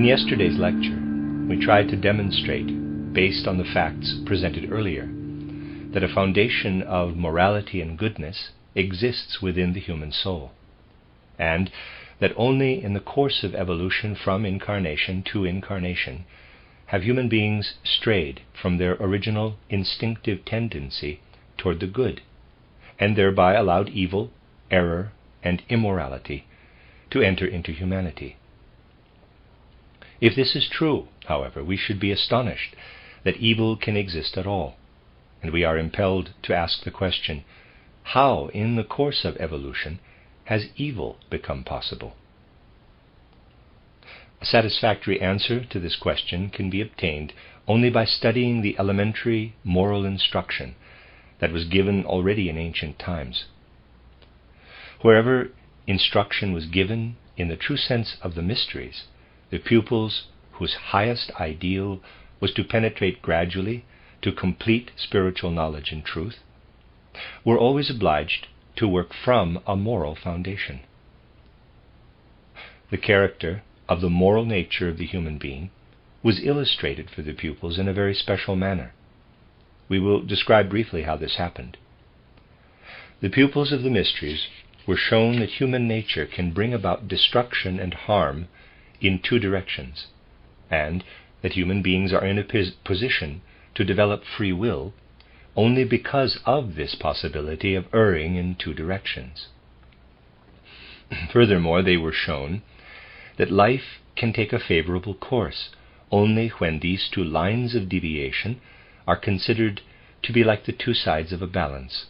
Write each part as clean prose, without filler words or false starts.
In yesterday's lecture, we tried to demonstrate, based on the facts presented earlier, that a foundation of morality and goodness exists within the human soul, and that only in the course of evolution from incarnation to incarnation have human beings strayed from their original instinctive tendency toward the good, and thereby allowed evil, error, and immorality to enter into humanity. If this is true, however, we should be astonished that evil can exist at all, and we are impelled to ask the question, how, in the course of evolution, has evil become possible? A satisfactory answer to this question can be obtained only by studying the elementary moral instruction that was given already in ancient times. Wherever instruction was given in the true sense of the mysteries, the pupils whose highest ideal was to penetrate gradually to complete spiritual knowledge and truth were always obliged to work from a moral foundation. The character of the moral nature of the human being was illustrated for the pupils in a very special manner. We will describe briefly how this happened. The pupils of the mysteries were shown that human nature can bring about destruction and harm in two directions, and that human beings are in a position to develop free will only because of this possibility of erring in two directions. Furthermore, they were shown that life can take a favorable course only when these two lines of deviation are considered to be like the two sides of a balance.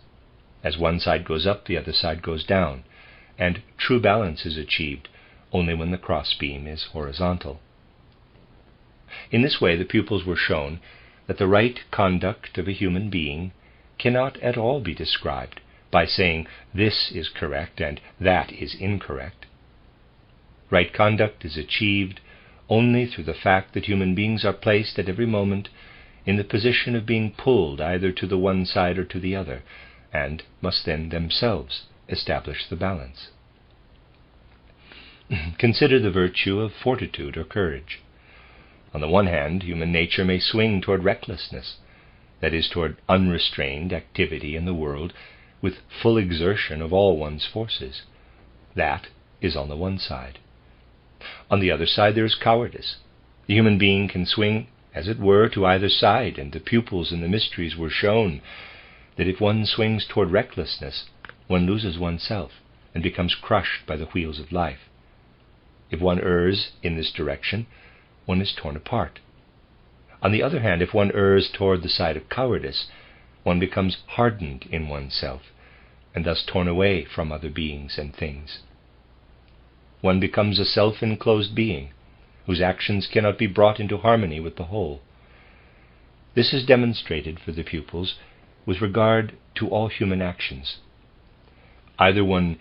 As one side goes up, the other side goes down, and true balance is achieved only when the crossbeam is horizontal. In this way, the pupils were shown that the right conduct of a human being cannot at all be described by saying this is correct and that is incorrect. Right conduct is achieved only through the fact that human beings are placed at every moment in the position of being pulled either to the one side or to the other, and must then themselves establish the balance. Consider the virtue of fortitude or courage. On the one hand, human nature may swing toward recklessness, that is, toward unrestrained activity in the world with full exertion of all one's forces. That is on the one side. On the other side there is cowardice. The human being can swing, as it were, to either side, and the pupils in the mysteries were shown that if one swings toward recklessness, one loses oneself and becomes crushed by the wheels of life. If one errs in this direction, one is torn apart. On the other hand, if one errs toward the side of cowardice, one becomes hardened in oneself, and thus torn away from other beings and things. One becomes a self-enclosed being, whose actions cannot be brought into harmony with the whole. This is demonstrated for the pupils with regard to all human actions. Either one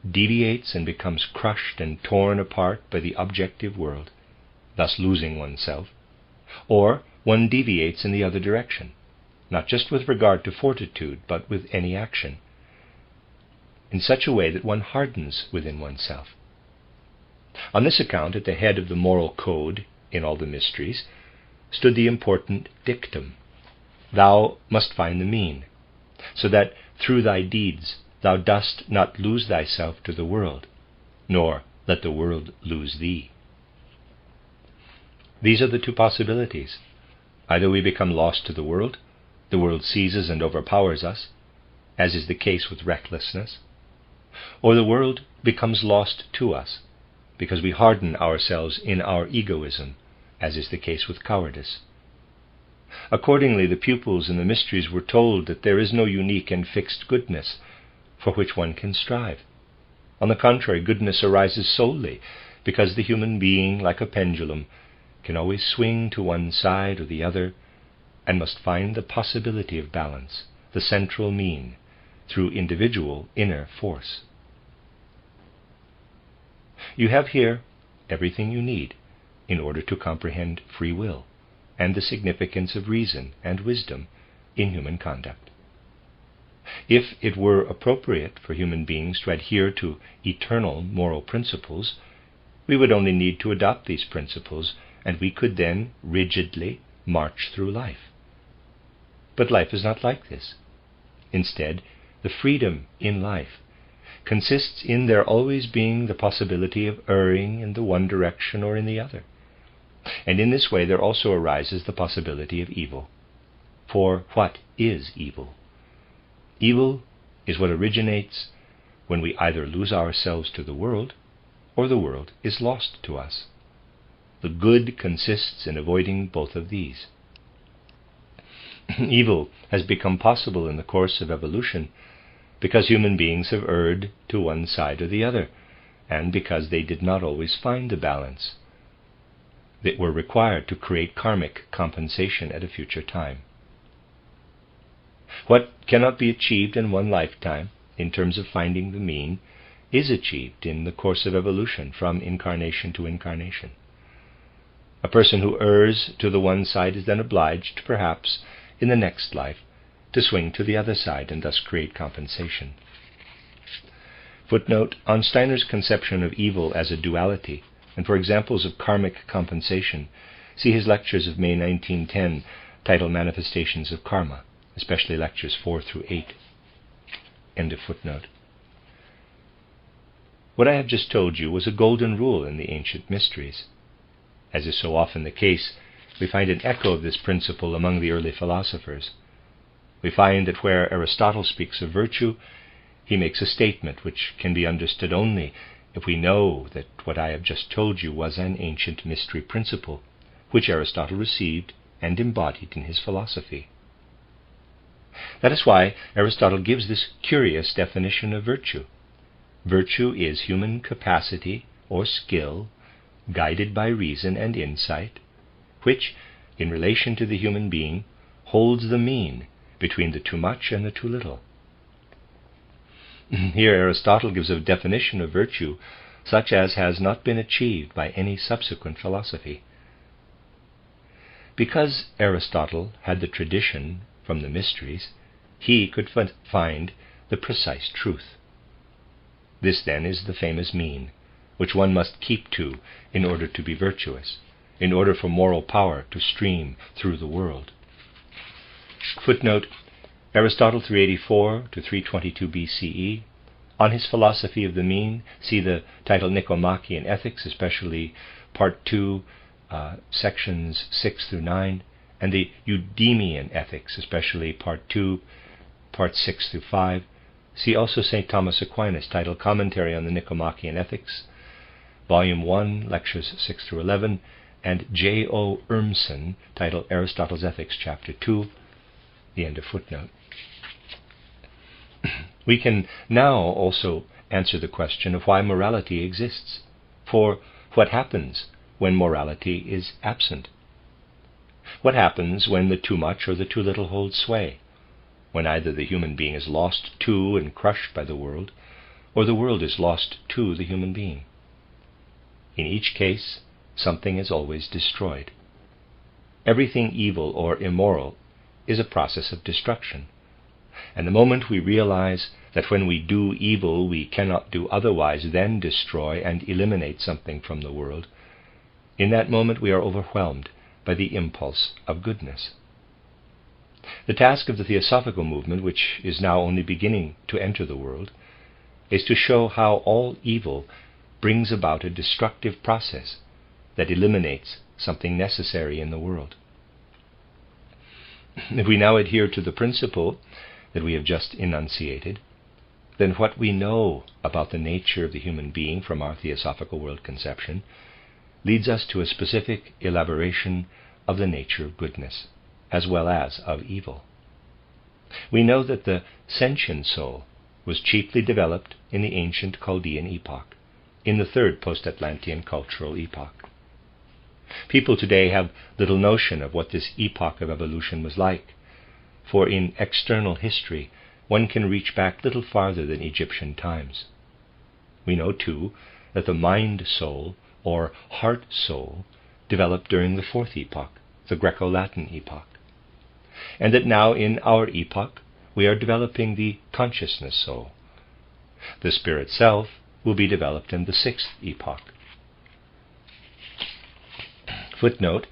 deviates and becomes crushed and torn apart by the objective world, thus losing oneself, or one deviates in the other direction, not just with regard to fortitude, but with any action, in such a way that one hardens within oneself. On this account, at the head of the moral code in all the mysteries, stood the important dictum, "Thou must find the mean, so that through thy deeds thou dost not lose thyself to the world, nor let the world lose thee." These are the two possibilities. Either we become lost to the world seizes and overpowers us, as is the case with recklessness, or the world becomes lost to us, because we harden ourselves in our egoism, as is the case with cowardice. Accordingly, the pupils in the mysteries were told that there is no unique and fixed goodness for which one can strive. On the contrary, goodness arises solely because the human being, like a pendulum, can always swing to one side or the other, and must find the possibility of balance, the central mean, through individual inner force. You have here everything you need in order to comprehend free will and the significance of reason and wisdom in human conduct. If it were appropriate for human beings to adhere to eternal moral principles, We would only need to adopt these principles, and we could then rigidly march through life. But life is not like this. Instead, the freedom in life consists in there always being the possibility of erring in the one direction or in the other. And in this way there also arises the possibility of evil. For what is evil? Evil is what originates when we either lose ourselves to the world, or the world is lost to us. The good consists in avoiding both of these. Evil has become possible in the course of evolution because human beings have erred to one side or the other, and because they did not always find the balance that were required to create karmic compensation at a future time. What cannot be achieved in one lifetime, in terms of finding the mean, is achieved in the course of evolution from incarnation to incarnation. A person who errs to the one side is then obliged, perhaps, in the next life, to swing to the other side and thus create compensation. Footnote: on Steiner's conception of evil as a duality, and for examples of karmic compensation, see his lectures of May 1910, titled Manifestations of Karma, especially lectures 4 through 8. End of footnote. What I have just told you was a golden rule in the ancient mysteries. As is so often the case, we find an echo of this principle among the early philosophers. We find that where Aristotle speaks of virtue, he makes a statement which can be understood only if we know that what I have just told you was an ancient mystery principle, which Aristotle received and embodied in his philosophy. That is why Aristotle gives this curious definition of virtue. Virtue is human capacity or skill, guided by reason and insight, which, in relation to the human being, holds the mean between the too much and the too little. Here Aristotle gives a definition of virtue such as has not been achieved by any subsequent philosophy. Because Aristotle had the tradition from the mysteries, he could find the precise truth. This, then, is the famous mean, which one must keep to in order to be virtuous, in order for moral power to stream through the world. Footnote: Aristotle 384 to 322 BCE. On his philosophy of the mean, see the title Nicomachean Ethics, especially Part 2, sections 6 through 9, and the Eudemian Ethics, especially Part 2, Part 6 through 5. See also St. Thomas Aquinas, titled Commentary on the Nicomachean Ethics, Volume 1, Lectures 6 through 11, and J.O. Urmson, titled Aristotle's Ethics, Chapter 2, the end of footnote. We can now also answer the question of why morality exists. For what happens when morality is absent? What happens when the too much or the too little holds sway? When either the human being is lost to and crushed by the world, or the world is lost to the human being. In each case, something is always destroyed. Everything evil or immoral is a process of destruction. And the moment we realize that when we do evil we cannot do otherwise than destroy and eliminate something from the world, in that moment we are overwhelmed by the impulse of goodness. The task of the Theosophical movement, which is now only beginning to enter the world, is to show how all evil brings about a destructive process that eliminates something necessary in the world. If we now adhere to the principle that we have just enunciated, then what we know about the nature of the human being from our Theosophical world conception leads us to a specific elaboration of the nature of goodness, as well as of evil. We know that the sentient soul was chiefly developed in the ancient Chaldean epoch, in the third post-Atlantean cultural epoch. People today have little notion of what this epoch of evolution was like, for in external history one can reach back little farther than Egyptian times. We know, too, that the mind-soul, or heart-soul, developed during the fourth epoch, the Greco-Latin epoch, and that now in our epoch we are developing the consciousness soul. The spirit self will be developed in the sixth epoch. Footnote: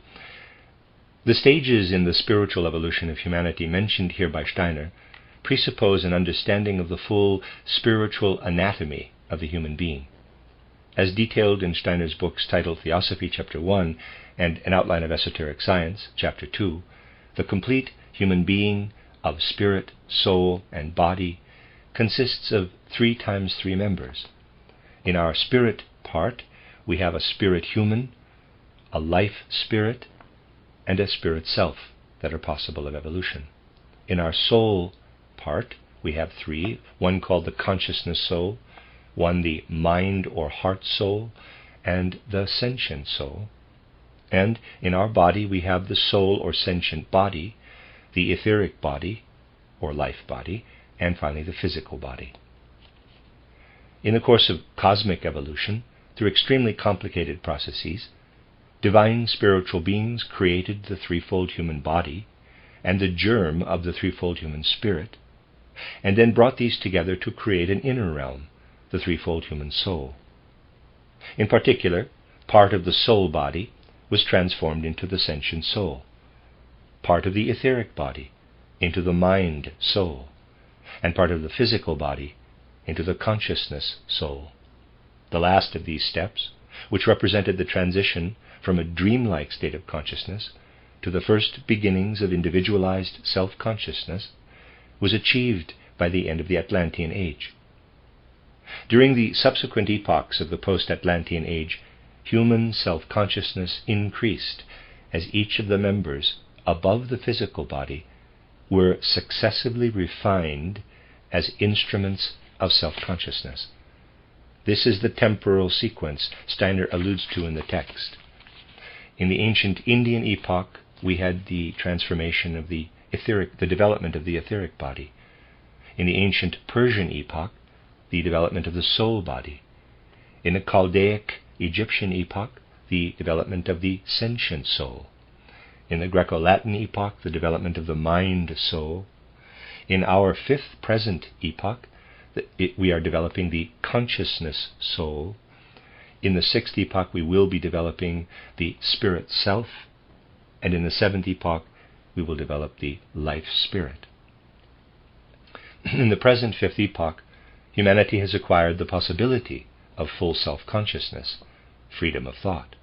the stages in the spiritual evolution of humanity mentioned here by Steiner presuppose an understanding of the full spiritual anatomy of the human being. As detailed in Steiner's books titled Theosophy, Chapter 1, and An Outline of Esoteric Science, Chapter 2, the complete human being of spirit, soul, and body consists of 3 times 3 members. In our spirit part, we have a spirit human, a life spirit, and a spirit self that are possible of evolution. In our soul part, we have 3, one called the consciousness soul, one the mind or heart soul, and the sentient soul. And in our body, we have the soul or sentient body, the etheric body or life body, and finally the physical body. In the course of cosmic evolution, through extremely complicated processes, divine spiritual beings created the threefold human body and the germ of the threefold human spirit, and then brought these together to create an inner realm, the threefold human soul. In particular, part of the soul body was transformed into the sentient soul, part of the etheric body into the mind soul, and part of the physical body into the consciousness soul. The last of these steps, which represented the transition from a dreamlike state of consciousness to the first beginnings of individualized self-consciousness, was achieved by the end of the Atlantean Age. During the subsequent epochs of the post-Atlantean Age, human self-consciousness increased as each of the members above the physical body were successively refined as instruments of self-consciousness. This is the temporal sequence Steiner alludes to in the text. In the ancient Indian epoch, we had the transformation of the development of the etheric body. In the ancient Persian epoch, the development of the soul body. In the Chaldaic Egyptian epoch, the development of the sentient soul. In the Greco-Latin epoch, the development of the mind soul. In our 5th present epoch, we are developing the consciousness soul. In the 6th epoch, we will be developing the spirit self. And in the 7th epoch, we will develop the life spirit. In the present 5th epoch, humanity has acquired the possibility of full self-consciousness, freedom of thought.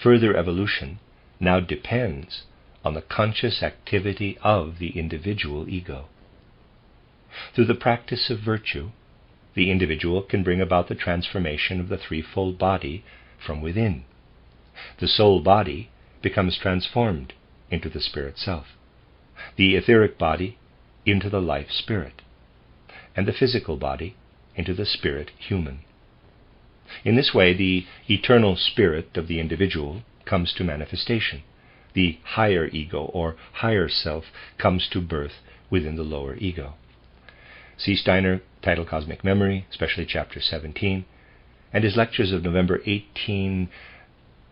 Further evolution now depends on the conscious activity of the individual ego. Through the practice of virtue, the individual can bring about the transformation of the threefold body from within. The soul body becomes transformed into the spirit self, the etheric body into the life spirit, and the physical body into the spirit human. In this way, the eternal spirit of the individual comes to manifestation. The higher ego or higher self comes to birth within the lower ego. See Steiner, titled Cosmic Memory, especially Chapter 17, and his lectures of November 18th,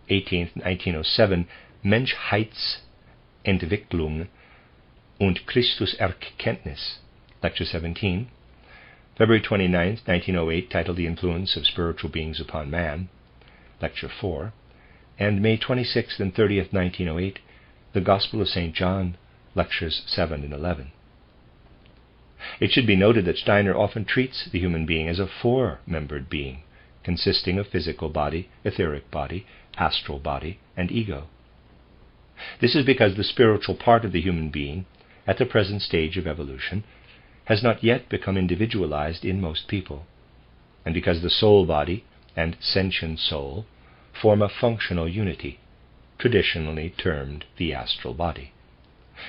1907, Menschheitsentwicklung und Christuserkenntnis, Lecture 17, February 29th, 1908, titled The Influence of Spiritual Beings Upon Man, Lecture 4, and May 26th and 30th, 1908, The Gospel of St. John, Lectures 7 and 11. It should be noted that Steiner often treats the human being as a 4-membered being, consisting of physical body, etheric body, astral body, and ego. This is because the spiritual part of the human being, at the present stage of evolution, has not yet become individualized in most people, and because the soul body and sentient soul form a functional unity, traditionally termed the astral body,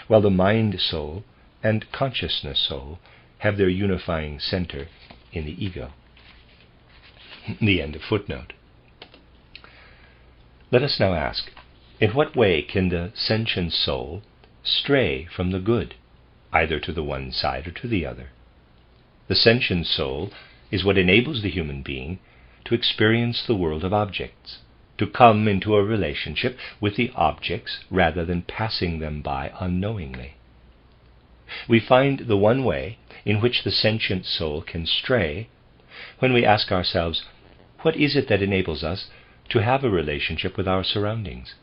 while the mind soul and consciousness soul have their unifying center in the ego. The end of footnote. Let us now ask, in what way can the sentient soul stray from the good, either to the one side or to the other? The sentient soul is what enables the human being to experience the world of objects, to come into a relationship with the objects rather than passing them by unknowingly. We find the one way in which the sentient soul can stray when we ask ourselves, what is it that enables us to have a relationship with our surroundings,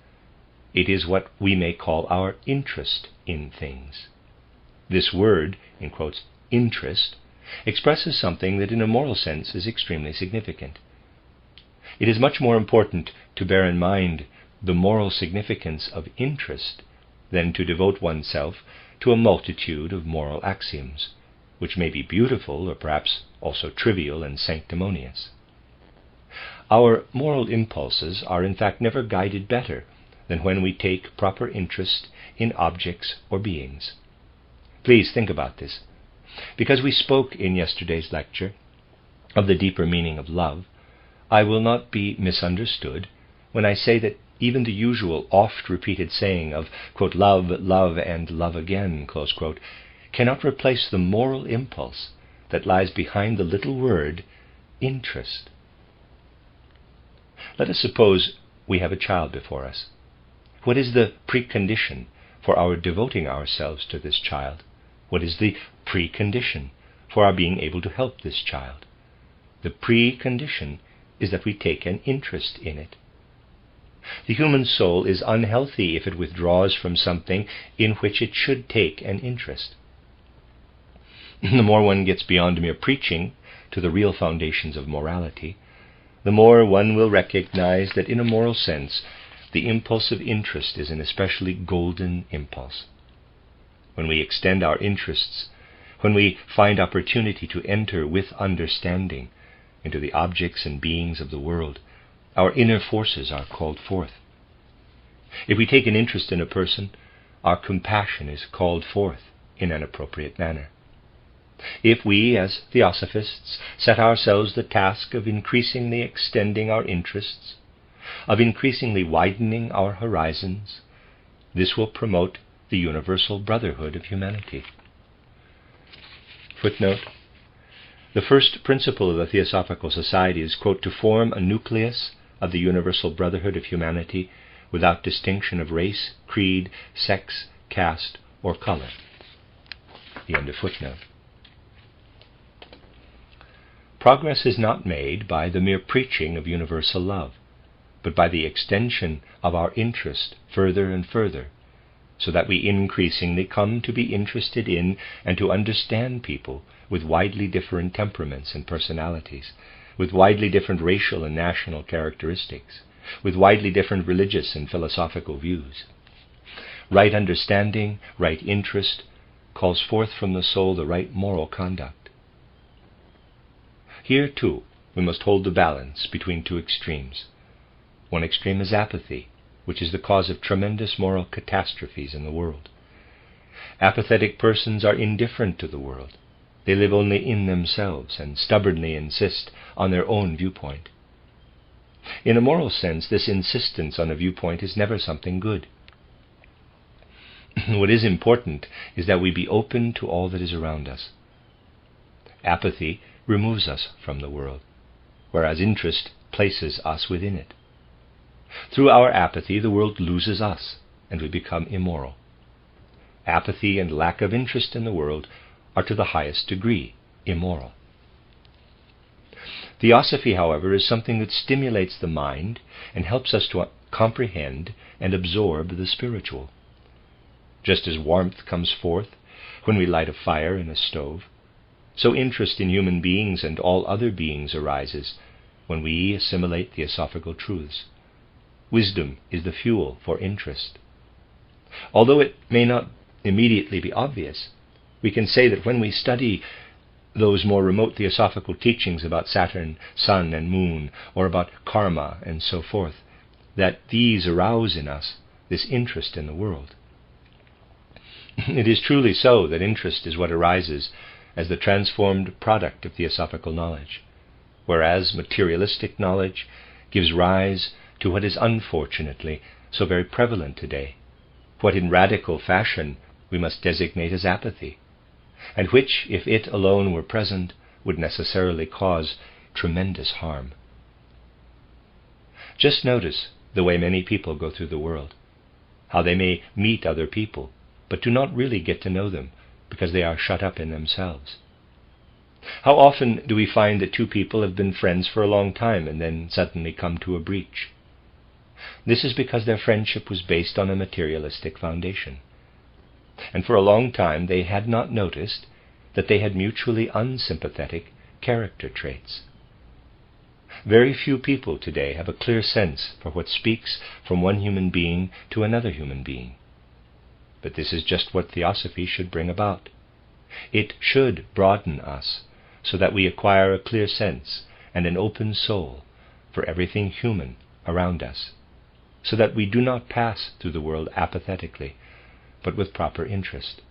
it is what we may call our interest in things. This word, in quotes, interest, expresses something that in a moral sense is extremely significant. It is much more important to bear in mind the moral significance of interest than to devote oneself to a multitude of moral axioms, which may be beautiful or perhaps also trivial and sanctimonious. Our moral impulses are in fact never guided better than when we take proper interest in objects or beings. Please think about this. Because we spoke in yesterday's lecture of the deeper meaning of love, I will not be misunderstood when I say that even the usual oft-repeated saying of, quote, love, love, and love again, close quote, cannot replace the moral impulse that lies behind the little word interest. Let us suppose we have a child before us. What is the precondition for our devoting ourselves to this child? What is the precondition for our being able to help this child? The precondition is that we take an interest in it. The human soul is unhealthy if it withdraws from something in which it should take an interest. The more one gets beyond mere preaching to the real foundations of morality, the more one will recognize that in a moral sense, the impulse of interest is an especially golden impulse. When we extend our interests, when we find opportunity to enter with understanding into the objects and beings of the world, our inner forces are called forth. If we take an interest in a person, our compassion is called forth in an appropriate manner. If we, as theosophists, set ourselves the task of increasingly extending our interests, of increasingly widening our horizons, this will promote the universal brotherhood of humanity. Footnote: the first principle of the Theosophical Society is, quote, to form a nucleus of the universal brotherhood of humanity without distinction of race, creed, sex, caste, or color. The end of footnote. Progress is not made by the mere preaching of universal love, but by the extension of our interest further and further, so that we increasingly come to be interested in and to understand people with widely different temperaments and personalities, with widely different racial and national characteristics, with widely different religious and philosophical views. Right understanding, right interest, calls forth from the soul the right moral conduct. Here, too, we must hold the balance between two extremes. One extreme is apathy, which is the cause of tremendous moral catastrophes in the world. Apathetic persons are indifferent to the world. They live only in themselves and stubbornly insist on their own viewpoint. In a moral sense, this insistence on a viewpoint is never something good. What is important is that we be open to all that is around us. Apathy removes us from the world, whereas interest places us within it. Through our apathy, the world loses us, and we become immoral. Apathy and lack of interest in the world are to the highest degree immoral. Theosophy, however, is something that stimulates the mind and helps us to comprehend and absorb the spiritual. Just as warmth comes forth when we light a fire in a stove, so interest in human beings and all other beings arises when we assimilate theosophical truths. Wisdom is the fuel for interest. Although it may not immediately be obvious, we can say that when we study those more remote theosophical teachings about Saturn, Sun, and Moon, or about karma and so forth, that these arouse in us this interest in the world. It is truly so that interest is what arises as the transformed product of theosophical knowledge, whereas materialistic knowledge gives rise to what is unfortunately so very prevalent today, what in radical fashion we must designate as apathy, and which, if it alone were present, would necessarily cause tremendous harm. Just notice the way many people go through the world, how they may meet other people, but do not really get to know them because they are shut up in themselves. How often do we find that two people have been friends for a long time and then suddenly come to a breach? This is because their friendship was based on a materialistic foundation. And for a long time they had not noticed that they had mutually unsympathetic character traits. Very few people today have a clear sense for what speaks from one human being to another human being. But this is just what theosophy should bring about. It should broaden us so that we acquire a clear sense and an open soul for everything human around us, so that we do not pass through the world apathetically, but with proper interest.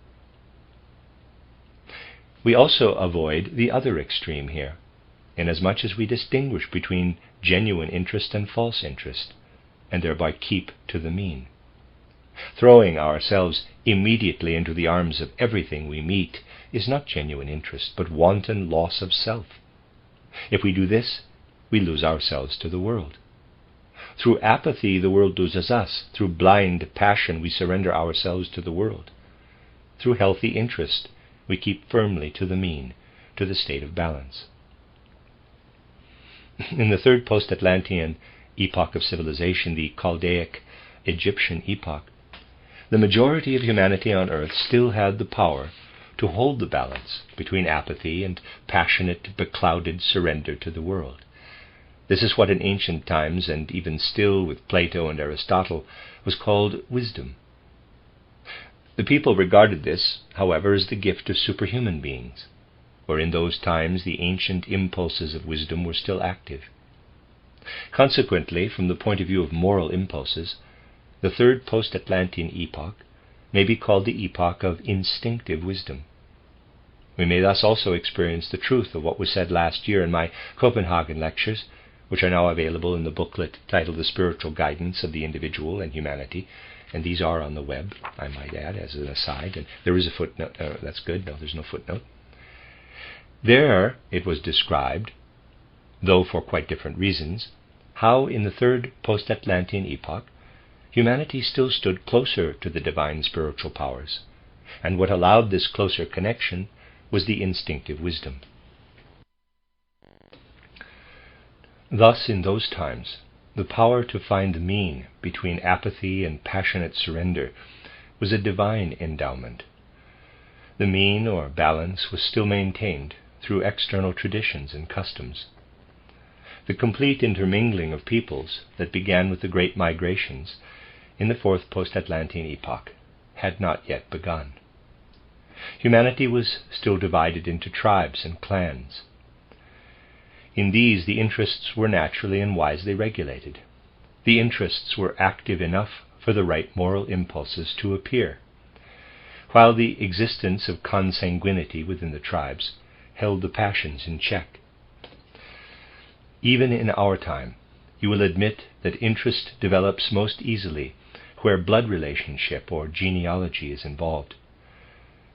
We also avoid the other extreme here, inasmuch as we distinguish between genuine interest and false interest, and thereby keep to the mean. Throwing ourselves immediately into the arms of everything we meet is not genuine interest, but wanton loss of self. If we do this, we lose ourselves to the world. Through apathy, the world loses us. Through blind passion, we surrender ourselves to the world. Through healthy interest, we keep firmly to the mean, to the state of balance. In the third post-Atlantean epoch of civilization, the Chaldaic Egyptian epoch, the majority of humanity on earth still had the power to hold the balance between apathy and passionate, beclouded surrender to the world. This is what in ancient times, and even still with Plato and Aristotle, was called wisdom. The people regarded this, however, as the gift of superhuman beings, for in those times the ancient impulses of wisdom were still active. Consequently, from the point of view of moral impulses, the third post-Atlantean epoch may be called the epoch of instinctive wisdom. We may thus also experience the truth of what was said last year in my Copenhagen lectures, which are now available in the booklet titled The Spiritual Guidance of the Individual and Humanity, and these are on the web, I might add, as an aside, and there is a footnote. That's good. No, there's no footnote. There it was described, though for quite different reasons, how in the third post-Atlantean epoch humanity still stood closer to the divine spiritual powers, and what allowed this closer connection was the instinctive wisdom. Thus, in those times, the power to find the mean between apathy and passionate surrender was a divine endowment. The mean, or balance, was still maintained through external traditions and customs. The complete intermingling of peoples that began with the great migrations in the fourth post-Atlantean epoch had not yet begun. Humanity was still divided into tribes and clans. In these, the interests were naturally and wisely regulated. The interests were active enough for the right moral impulses to appear, while the existence of consanguinity within the tribes held the passions in check. Even in our time, you will admit that interest develops most easily where blood relationship or genealogy is involved.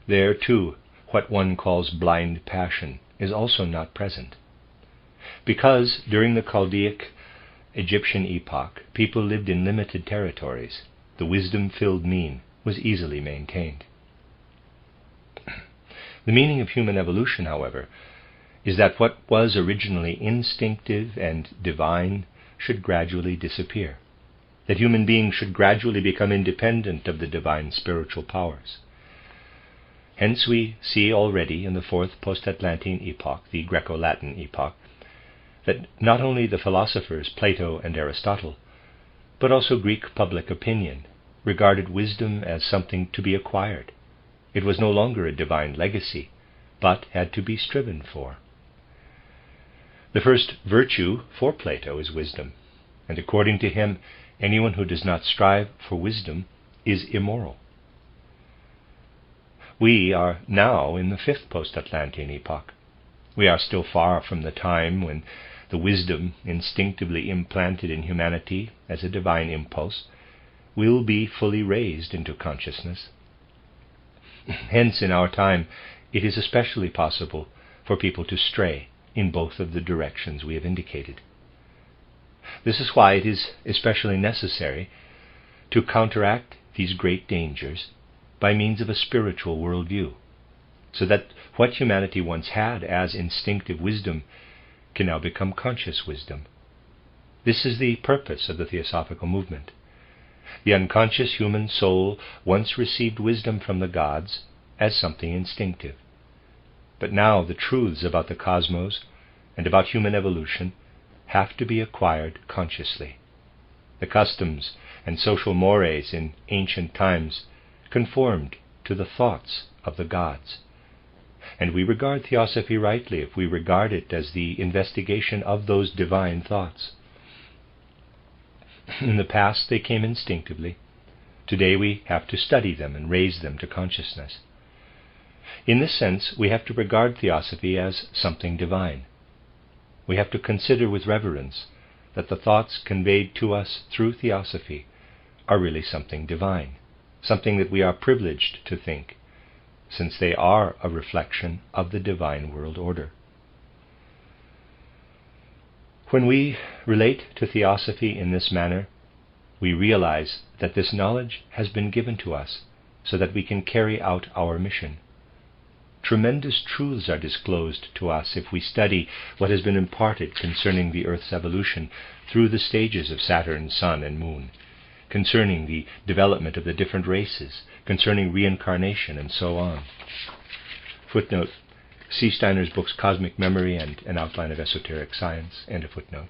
There, too, what one calls blind passion is also not present. Because during the Chaldaic Egyptian epoch, people lived in limited territories, the wisdom-filled mean was easily maintained. The meaning of human evolution, however, is that what was originally instinctive and divine should gradually disappear, that human beings should gradually become independent of the divine spiritual powers. Hence we see already in the fourth post-Atlantean epoch, the Greco-Latin epoch, that not only the philosophers Plato and Aristotle, but also Greek public opinion, regarded wisdom as something to be acquired. It was no longer a divine legacy, but had to be striven for. The first virtue for Plato is wisdom, and according to him, anyone who does not strive for wisdom is immoral. We are now in the fifth post-Atlantean epoch. We are still far from the time when the wisdom instinctively implanted in humanity as a divine impulse will be fully raised into consciousness. Hence, in our time, it is especially possible for people to stray in both of the directions we have indicated. This is why it is especially necessary to counteract these great dangers by means of a spiritual worldview, so that what humanity once had as instinctive wisdom can now become conscious wisdom. This is the purpose of the Theosophical movement. The unconscious human soul once received wisdom from the gods as something instinctive. But now the truths about the cosmos and about human evolution have to be acquired consciously. The customs and social mores in ancient times conformed to the thoughts of the gods. And we regard Theosophy rightly if we regard it as the investigation of those divine thoughts. In the past they came instinctively. Today we have to study them and raise them to consciousness. In this sense, we have to regard Theosophy as something divine. We have to consider with reverence that the thoughts conveyed to us through Theosophy are really something divine, something that we are privileged to think, since they are a reflection of the divine world order. When we relate to Theosophy in this manner, we realize that this knowledge has been given to us so that we can carry out our mission. Tremendous truths are disclosed to us if we study what has been imparted concerning the Earth's evolution through the stages of Saturn, Sun, and Moon, concerning the development of the different races, concerning reincarnation, and so on. Footnote. See Steiner's books Cosmic Memory and An Outline of Esoteric Science, end of footnote.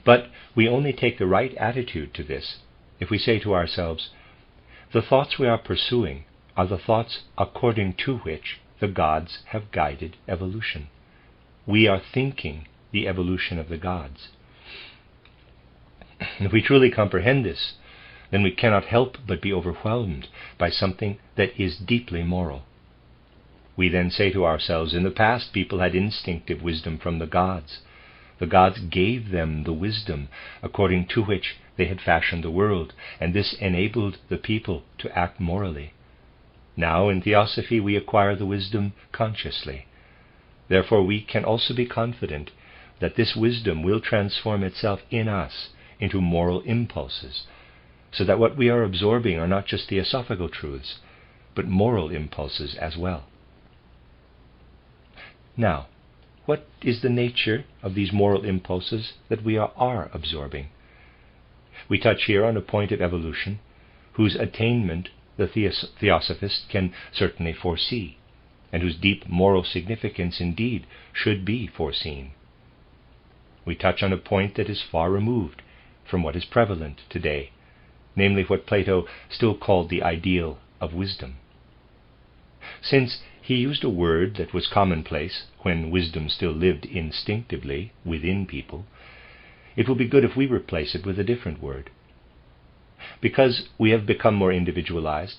But we only take the right attitude to this if we say to ourselves, the thoughts we are pursuing are the thoughts according to which the gods have guided evolution. We are thinking the evolution of the gods. If we truly comprehend this, then we cannot help but be overwhelmed by something that is deeply moral. We then say to ourselves, in the past people had instinctive wisdom from the gods. The gods gave them the wisdom according to which they had fashioned the world, and this enabled the people to act morally. Now in Theosophy we acquire the wisdom consciously. Therefore we can also be confident that this wisdom will transform itself in us into moral impulses, so that what we are absorbing are not just theosophical truths, but moral impulses as well. Now, what is the nature of these moral impulses that we are absorbing? We touch here on a point of evolution whose attainment the Theosophist can certainly foresee, and whose deep moral significance indeed should be foreseen. We touch on a point that is far removed from what is prevalent today, namely what Plato still called the ideal of wisdom. Since he used a word that was commonplace when wisdom still lived instinctively within people, it will be good if we replace it with a different word. Because we have become more individualized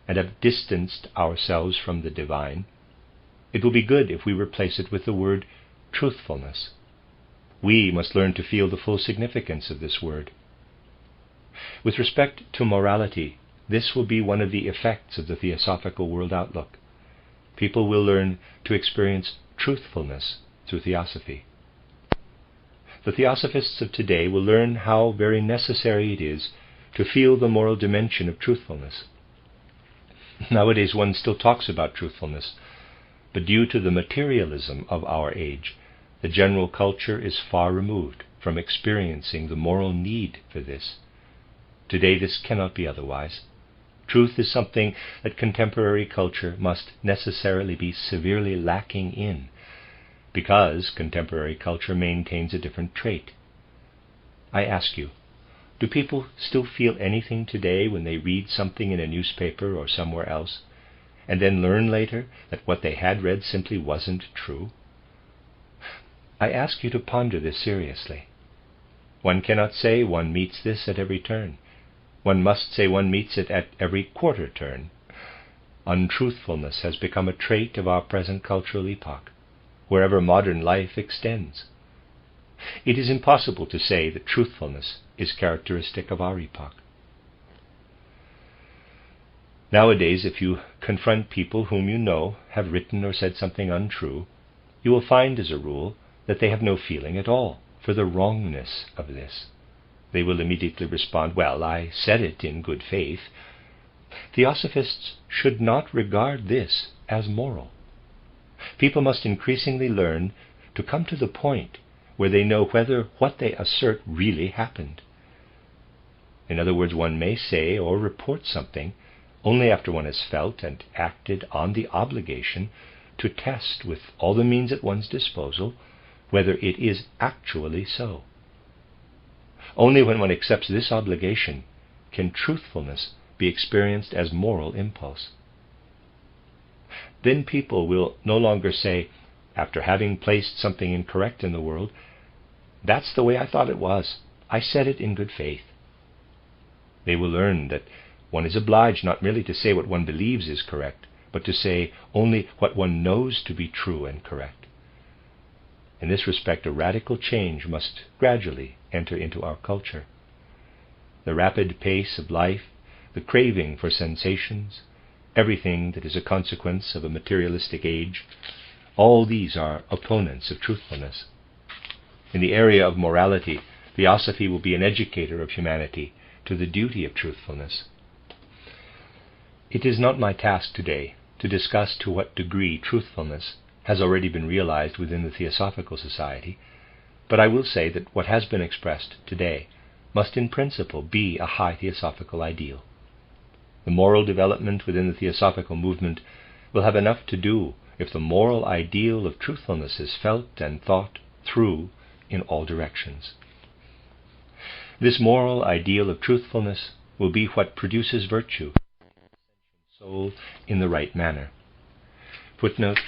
and have distanced ourselves from the divine, it will be good if we replace it with the word truthfulness. We must learn to feel the full significance of this word. With respect to morality, this will be one of the effects of the Theosophical world outlook. People will learn to experience truthfulness through Theosophy. The Theosophists of today will learn how very necessary it is to feel the moral dimension of truthfulness. Nowadays one still talks about truthfulness, but due to the materialism of our age, the general culture is far removed from experiencing the moral need for this. Today this cannot be otherwise. Truth is something that contemporary culture must necessarily be severely lacking in, because contemporary culture maintains a different trait. I ask you, do people still feel anything today when they read something in a newspaper or somewhere else, and then learn later that what they had read simply wasn't true? I ask you to ponder this seriously. One cannot say one meets this at every turn. One must say one meets it at every quarter turn. Untruthfulness has become a trait of our present cultural epoch, wherever modern life extends. It is impossible to say that truthfulness is characteristic of our epoch. Nowadays, if you confront people whom you know have written or said something untrue, you will find as a rule that they have no feeling at all for the wrongness of this. They will immediately respond, well, I said it in good faith. Theosophists should not regard this as moral. People must increasingly learn to come to the point where they know whether what they assert really happened. In other words, one may say or report something only after one has felt and acted on the obligation to test with all the means at one's disposal whether it is actually so. Only when one accepts this obligation can truthfulness be experienced as moral impulse. Then people will no longer say, after having placed something incorrect in the world, "That's the way I thought it was. I said it in good faith." They will learn that one is obliged not merely to say what one believes is correct, but to say only what one knows to be true and correct. In this respect, a radical change must gradually enter into our culture. The rapid pace of life, the craving for sensations, everything that is a consequence of a materialistic age, all these are opponents of truthfulness. In the area of morality, Theosophy will be an educator of humanity to the duty of truthfulness. It is not my task today to discuss to what degree truthfulness has already been realized within the Theosophical Society, but I will say that what has been expressed today must in principle be a high theosophical ideal. The moral development within the theosophical movement will have enough to do if the moral ideal of truthfulness is felt and thought through in all directions. This moral ideal of truthfulness will be what produces virtue soul in the right manner. Footnote.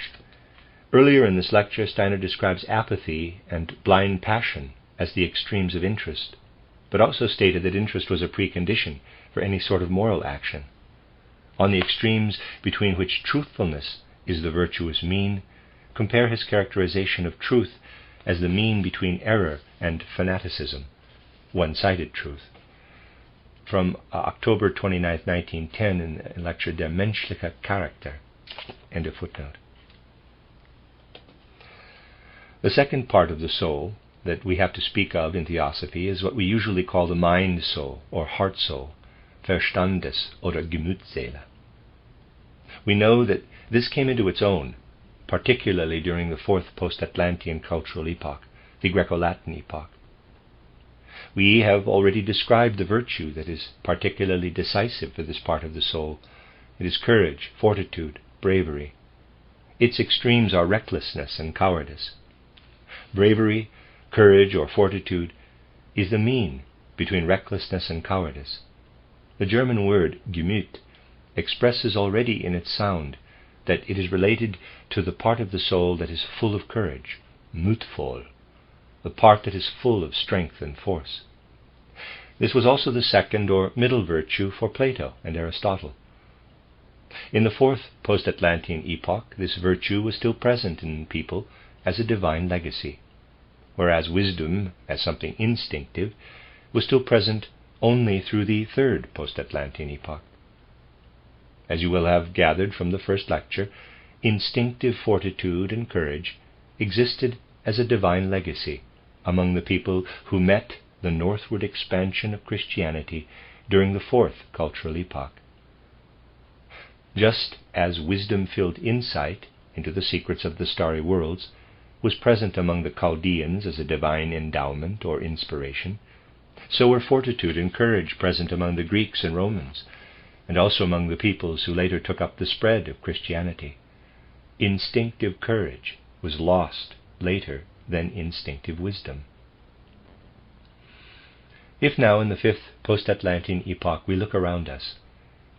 Earlier in this lecture, Steiner describes apathy and blind passion as the extremes of interest, but also stated that interest was a precondition for any sort of moral action. On the extremes between which truthfulness is the virtuous mean, compare his characterization of truth as the mean between error and fanaticism, one-sided truth. From October 29, 1910, in the lecture Der menschliche Charakter. End of footnote. The second part of the soul that we have to speak of in Theosophy is what we usually call the mind soul or heart soul, Verstandes oder Gemütsseele. We know that this came into its own, particularly during the fourth post-Atlantean cultural epoch, the Greco-Latin epoch. We have already described the virtue that is particularly decisive for this part of the soul. It is courage, fortitude, bravery. Its extremes are recklessness and cowardice. Bravery, courage, or fortitude is the mean between recklessness and cowardice. The German word Gemüt expresses already in its sound that it is related to the part of the soul that is full of courage, mutvoll, the part that is full of strength and force. This was also the second or middle virtue for Plato and Aristotle. In the fourth post-Atlantean epoch, this virtue was still present in people as a divine legacy, whereas wisdom, as something instinctive, was still present only through the third post-Atlantean epoch. As you will have gathered from the first lecture, instinctive fortitude and courage existed as a divine legacy among the people who met the northward expansion of Christianity during the fourth cultural epoch. Just as wisdom-filled insight into the secrets of the starry worlds was present among the Chaldeans as a divine endowment or inspiration, so were fortitude and courage present among the Greeks and Romans, and also among the peoples who later took up the spread of Christianity. Instinctive courage was lost later than instinctive wisdom. If now in the fifth post-Atlantean epoch we look around us,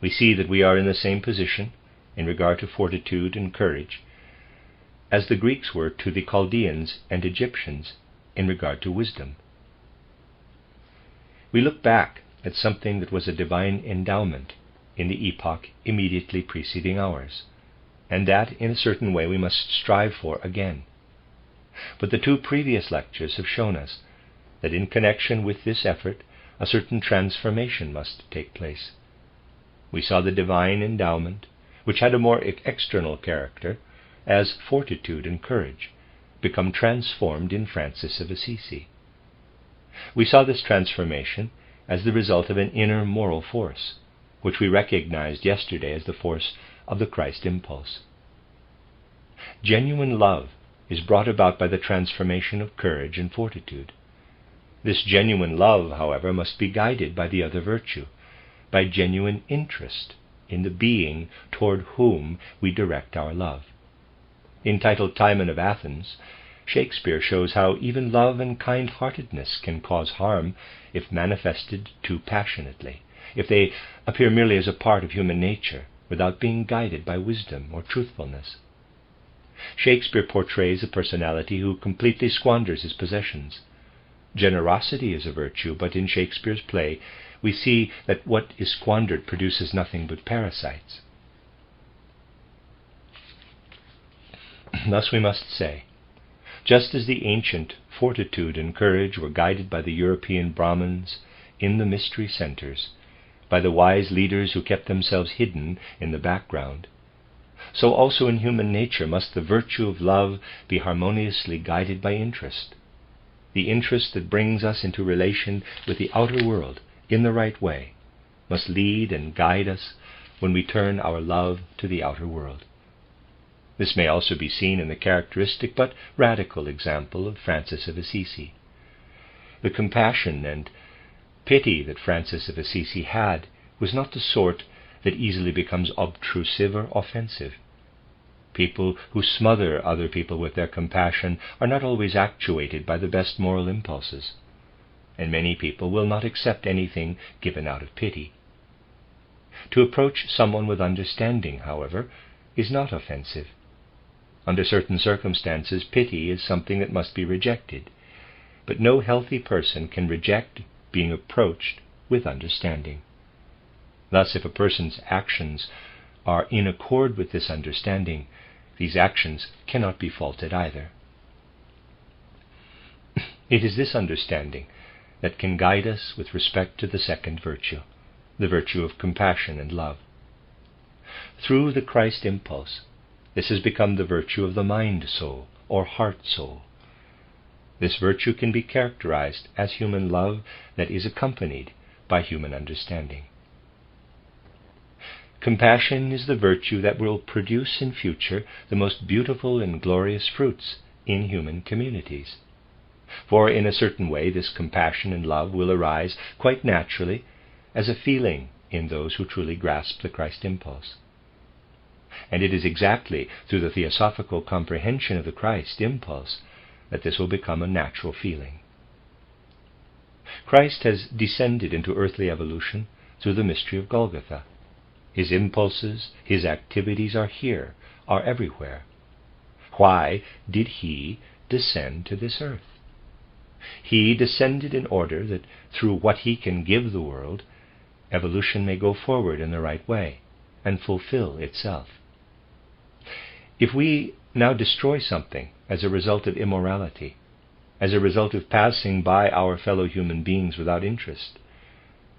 we see that we are in the same position in regard to fortitude and courage as the Greeks were to the Chaldeans and Egyptians in regard to wisdom. We look back at something that was a divine endowment in the epoch immediately preceding ours, and that in a certain way we must strive for again. But the two previous lectures have shown us that in connection with this effort a certain transformation must take place. We saw the divine endowment, which had a more external character, as fortitude and courage, become transformed in Francis of Assisi. We saw this transformation as the result of an inner moral force, which we recognized yesterday as the force of the Christ impulse. Genuine love is brought about by the transformation of courage and fortitude. This genuine love, however, must be guided by the other virtue, by genuine interest in the being toward whom we direct our love. In Entitled Timon of Athens, Shakespeare shows how even love and kind-heartedness can cause harm if manifested too passionately, if they appear merely as a part of human nature, without being guided by wisdom or truthfulness. Shakespeare portrays a personality who completely squanders his possessions. Generosity is a virtue, but in Shakespeare's play we see that what is squandered produces nothing but parasites. Thus we must say, just as the ancient fortitude and courage were guided by the European Brahmins in the mystery centers, by the wise leaders who kept themselves hidden in the background, so also in human nature must the virtue of love be harmoniously guided by interest, the interest that brings us into relation with the outer world in the right way, must lead and guide us when we turn our love to the outer world. This may also be seen in the characteristic but radical example of Francis of Assisi. The compassion and pity that Francis of Assisi had was not the sort that easily becomes obtrusive or offensive. People who smother other people with their compassion are not always actuated by the best moral impulses, and many people will not accept anything given out of pity. To approach someone with understanding, however, is not offensive. Under certain circumstances, pity is something that must be rejected, but no healthy person can reject being approached with understanding. Thus, if a person's actions are in accord with this understanding, these actions cannot be faulted either. It is this understanding that can guide us with respect to the second virtue, the virtue of compassion and love. Through the Christ impulse, this has become the virtue of the mind-soul or heart-soul. This virtue can be characterized as human love that is accompanied by human understanding. Compassion is the virtue that will produce in future the most beautiful and glorious fruits in human communities. For in a certain way this compassion and love will arise quite naturally as a feeling in those who truly grasp the Christ impulse. And it is exactly through the theosophical comprehension of the Christ impulse that this will become a natural feeling. Christ has descended into earthly evolution through the mystery of Golgotha. His impulses, his activities are here, are everywhere. Why did he descend to this earth? He descended in order that through what he can give the world, evolution may go forward in the right way and fulfill itself. If we now destroy something as a result of immorality, as a result of passing by our fellow human beings without interest,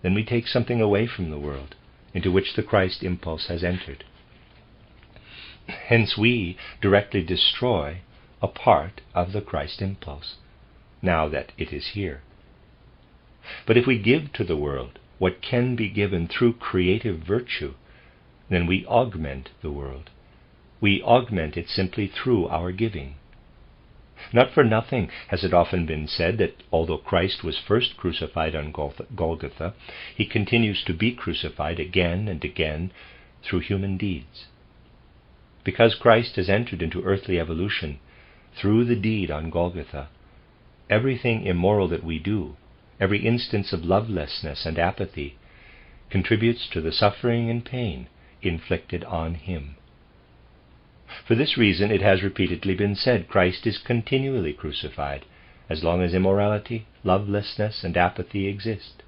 then we take something away from the world into which the Christ impulse has entered. Hence we directly destroy a part of the Christ impulse, now that it is here. But if we give to the world what can be given through creative virtue, then we augment the world. We augment it simply through our giving. Not for nothing has it often been said that although Christ was first crucified on Golgotha, he continues to be crucified again and again through human deeds. Because Christ has entered into earthly evolution through the deed on Golgotha, everything immoral that we do, every instance of lovelessness and apathy, contributes to the suffering and pain inflicted on him. For this reason it has repeatedly been said Christ is continually crucified as long as immorality, lovelessness, and apathy exist.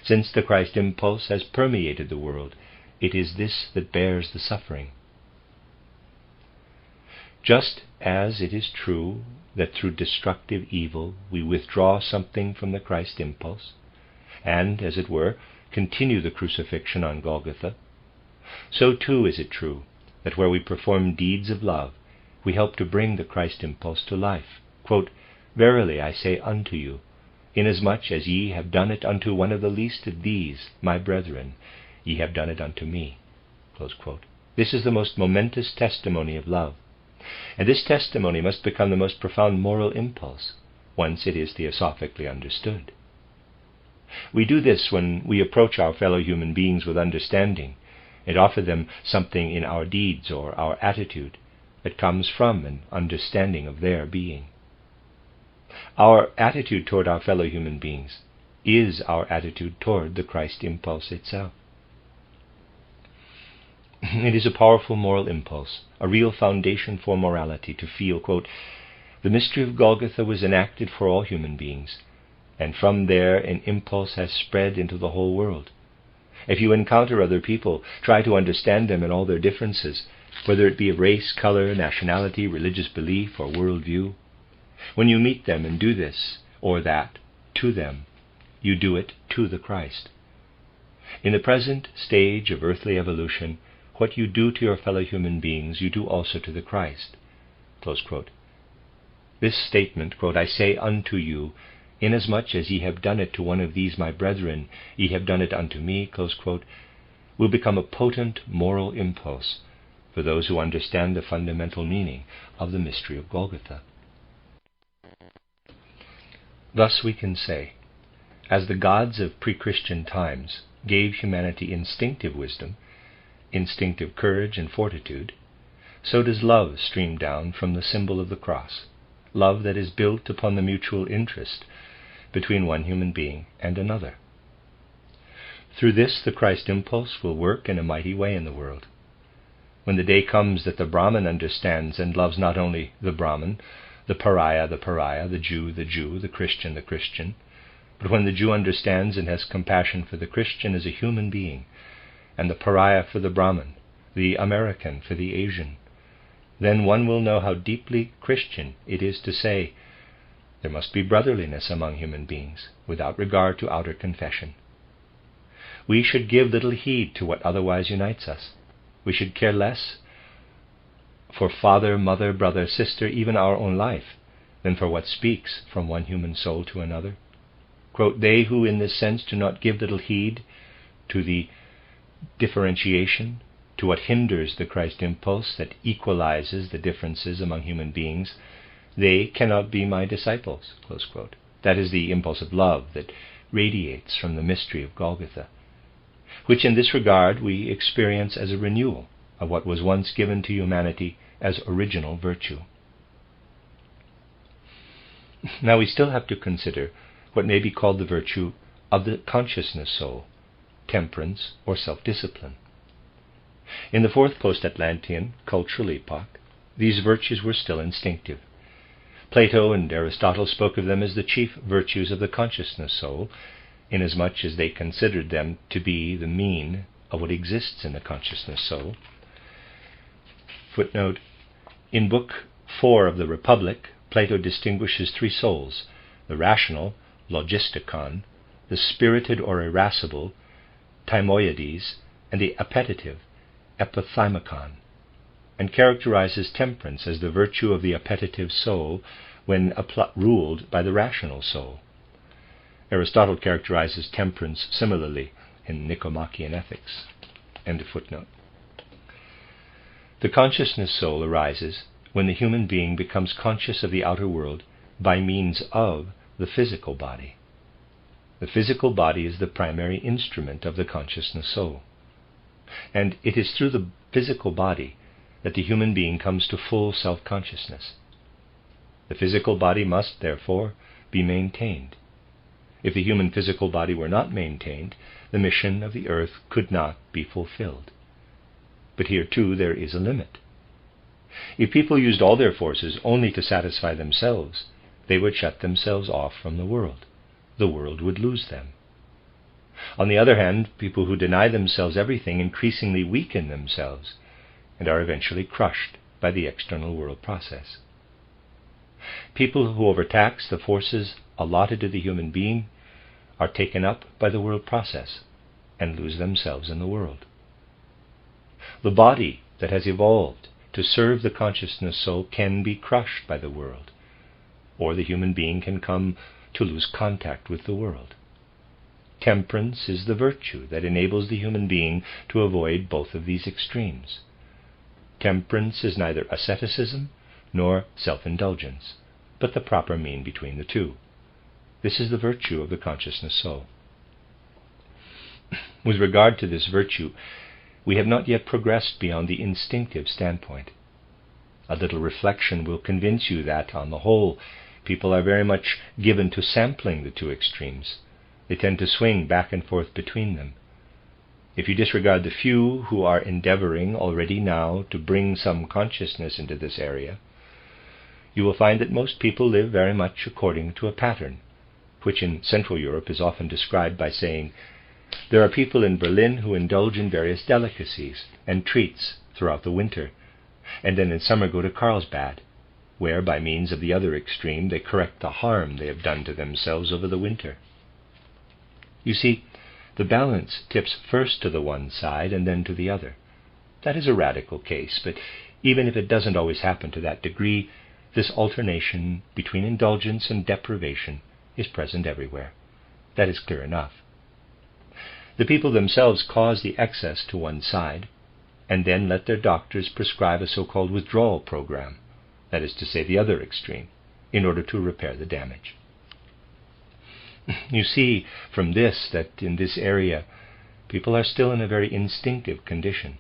Since the Christ impulse has permeated the world, it is this that bears the suffering. Just as it is true that through destructive evil we withdraw something from the Christ impulse, and, as it were, continue the crucifixion on Golgotha, so too is it true that where we perform deeds of love, we help to bring the Christ impulse to life. Quote, "Verily I say unto you, inasmuch as ye have done it unto one of the least of these, my brethren, ye have done it unto me." Close quote. This is the most momentous testimony of love. And this testimony must become the most profound moral impulse, once it is theosophically understood. We do this when we approach our fellow human beings with understanding and offer them something in our deeds or our attitude that comes from an understanding of their being. Our attitude toward our fellow human beings is our attitude toward the Christ impulse itself. It is a powerful moral impulse, a real foundation for morality, to feel, quote, "The mystery of Golgotha was enacted for all human beings, and from there an impulse has spread into the whole world. If you encounter other people, try to understand them in all their differences, whether it be of race, color, nationality, religious belief, or worldview. When you meet them and do this or that to them, you do it to the Christ. In the present stage of earthly evolution, what you do to your fellow human beings, you do also to the Christ." Close quote. This statement, quote, "I say unto you, inasmuch as ye have done it to one of these my brethren, ye have done it unto me," close quote, will become a potent moral impulse for those who understand the fundamental meaning of the mystery of Golgotha. Thus we can say, as the gods of pre-Christian times gave humanity instinctive wisdom, instinctive courage and fortitude, so does love stream down from the symbol of the cross, love that is built upon the mutual interest between one human being and another. Through this, the Christ impulse will work in a mighty way in the world. When the day comes that the Brahmin understands and loves not only the Brahmin, the pariah, the Jew, the Christian, but when the Jew understands and has compassion for the Christian as a human being, and the pariah for the Brahmin, the American for the Asian, then one will know how deeply Christian it is to say, there must be brotherliness among human beings, without regard to outer confession. We should give little heed to what otherwise unites us. We should care less for father, mother, brother, sister, even our own life, than for what speaks from one human soul to another. Quote, "They who in this sense do not give little heed to the differentiation, to what hinders the Christ impulse that equalizes the differences among human beings, they cannot be my disciples." Close quote. That is the impulse of love that radiates from the mystery of Golgotha, which in this regard we experience as a renewal of what was once given to humanity as original virtue. Now we still have to consider what may be called the virtue of the consciousness soul, temperance or self-discipline. In the fourth post-Atlantean cultural epoch, these virtues were still instinctive. Plato and Aristotle spoke of them as the chief virtues of the consciousness soul, inasmuch as they considered them to be the mean of what exists in the consciousness soul. Footnote, in Book 4 of the Republic, Plato distinguishes three souls, the rational, logistikon, the spirited or irascible, timoides, and the appetitive, epithymikon, and characterizes temperance as the virtue of the appetitive soul when ruled by the rational soul. Aristotle characterizes temperance similarly in Nicomachean Ethics. End of footnote. The consciousness soul arises when the human being becomes conscious of the outer world by means of the physical body. The physical body is the primary instrument of the consciousness soul, and it is through the physical body that the human being comes to full self-consciousness. The physical body must, therefore, be maintained. If the human physical body were not maintained, the mission of the earth could not be fulfilled. But here, too, there is a limit. If people used all their forces only to satisfy themselves, they would shut themselves off from the world. The world would lose them. On the other hand, people who deny themselves everything increasingly weaken themselves and are eventually crushed by the external world process. People who overtax the forces allotted to the human being are taken up by the world process and lose themselves in the world. The body that has evolved to serve the consciousness soul can be crushed by the world, or the human being can come to lose contact with the world. Temperance is the virtue that enables the human being to avoid both of these extremes. Temperance is neither asceticism nor self-indulgence, but the proper mean between the two. This is the virtue of the consciousness soul. With regard to this virtue, we have not yet progressed beyond the instinctive standpoint. A little reflection will convince you that, on the whole, people are very much given to sampling the two extremes. They tend to swing back and forth between them. If you disregard the few who are endeavoring already now to bring some consciousness into this area, you will find that most people live very much according to a pattern, which in Central Europe is often described by saying, there are people in Berlin who indulge in various delicacies and treats throughout the winter, and then in summer go to Carlsbad, where, by means of the other extreme, they correct the harm they have done to themselves over the winter. You see, the balance tips first to the one side and then to the other. That is a radical case, but even if it doesn't always happen to that degree, this alternation between indulgence and deprivation is present everywhere. That is clear enough. The people themselves cause the excess to one side, and then let their doctors prescribe a so-called withdrawal program, that is to say, the other extreme, in order to repair the damage. You see from this that in this area people are still in a very instinctive condition,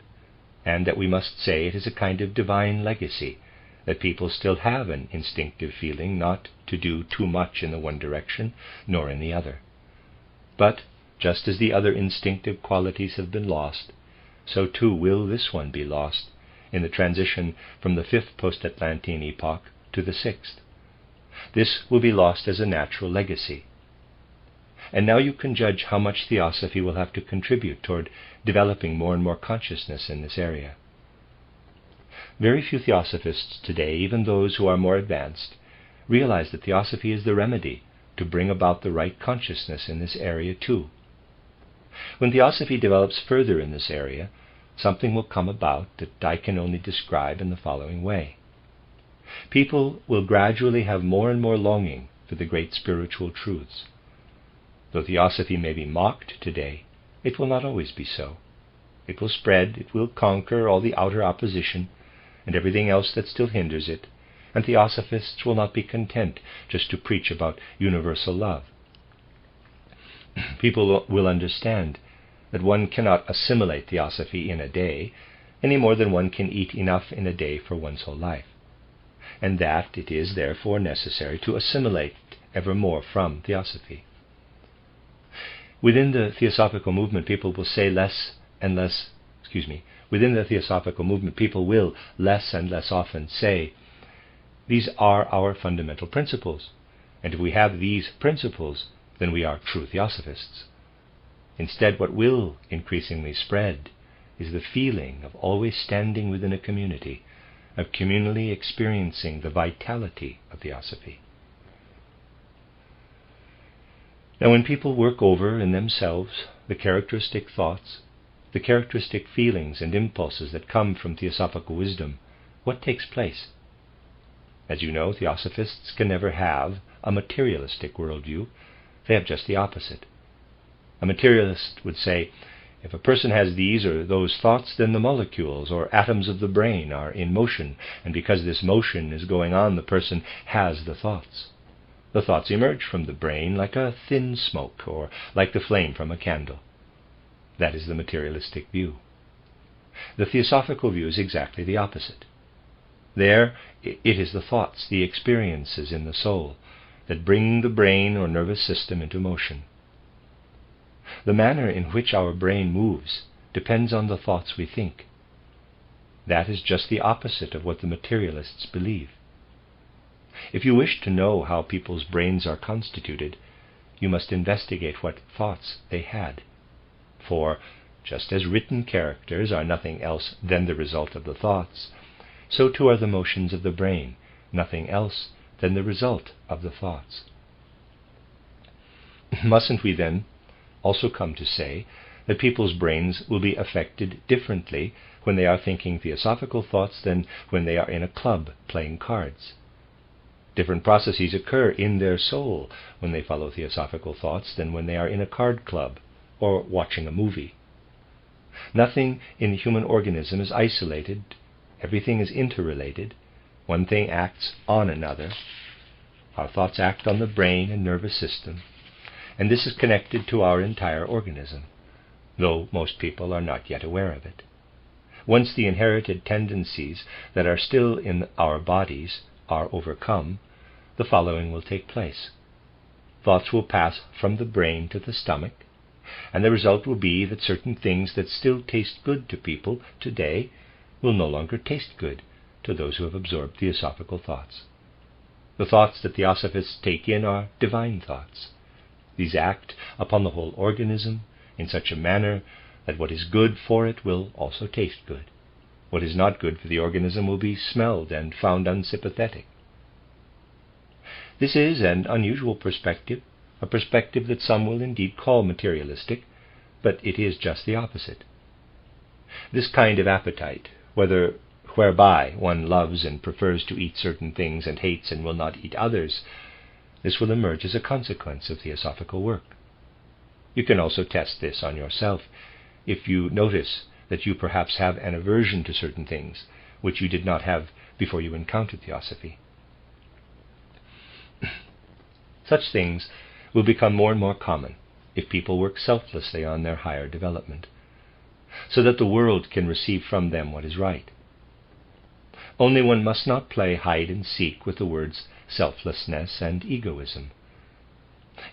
and that we must say it is a kind of divine legacy, that people still have an instinctive feeling not to do too much in the one direction nor in the other. But just as the other instinctive qualities have been lost, so too will this one be lost in the transition from the 5th post-Atlantean epoch to the 6th. This will be lost as a natural legacy. And now you can judge how much Theosophy will have to contribute toward developing more and more consciousness in this area. Very few Theosophists today, even those who are more advanced, realize that Theosophy is the remedy to bring about the right consciousness in this area too. When Theosophy develops further in this area, something will come about that I can only describe in the following way. People will gradually have more and more longing for the great spiritual truths. Though Theosophy may be mocked today, it will not always be so. It will spread, it will conquer all the outer opposition and everything else that still hinders it, and Theosophists will not be content just to preach about universal love. People will understand that one cannot assimilate Theosophy in a day, any more than one can eat enough in a day for one's whole life, and that it is therefore necessary to assimilate ever more from Theosophy. Within the Theosophical movement, people will say within the Theosophical movement, people will less and less often say, these are our fundamental principles, and if we have these principles, then we are true Theosophists. Instead, what will increasingly spread is the feeling of always standing within a community, of communally experiencing the vitality of Theosophy. Now, when people work over in themselves the characteristic thoughts, the characteristic feelings and impulses that come from Theosophical wisdom, what takes place? As you know, Theosophists can never have a materialistic worldview. They have just the opposite. A materialist would say, if a person has these or those thoughts, then the molecules or atoms of the brain are in motion, and because this motion is going on, the person has the thoughts. The thoughts emerge from the brain like a thin smoke, or like the flame from a candle. That is the materialistic view. The Theosophical view is exactly the opposite. There it is the thoughts, the experiences in the soul, that bring the brain or nervous system into motion. The manner in which our brain moves depends on the thoughts we think. That is just the opposite of what the materialists believe. If you wish to know how people's brains are constituted, you must investigate what thoughts they had. For, just as written characters are nothing else than the result of the thoughts, so too are the motions of the brain nothing else than the result of the thoughts. Mustn't we then also come to say that people's brains will be affected differently when they are thinking Theosophical thoughts than when they are in a club playing cards? Different processes occur in their soul when they follow Theosophical thoughts than when they are in a card club or watching a movie. Nothing in the human organism is isolated Everything is interrelated. One thing acts on another. Our thoughts act on the brain and nervous system, and this is connected to our entire organism, though most people are not yet aware of it. Once the inherited tendencies that are still in our bodies are overcome, the following will take place. Thoughts will pass from the brain to the stomach, and the result will be that certain things that still taste good to people today will no longer taste good to those who have absorbed theosophical thoughts. The thoughts that theosophists take in are divine thoughts. These act upon the whole organism in such a manner that what is good for it will also taste good. What is not good for the organism will be smelled and found unsympathetic. This is an unusual perspective, a perspective that some will indeed call materialistic, but it is just the opposite. This kind of appetite, whereby one loves and prefers to eat certain things and hates and will not eat others, this will emerge as a consequence of theosophical work. You can also test this on yourself if you notice that you perhaps have an aversion to certain things which you did not have before you encountered theosophy. Such things will become more and more common if people work selflessly on their higher development, so that the world can receive from them what is right. Only one must not play hide and seek with the words selflessness and egoism.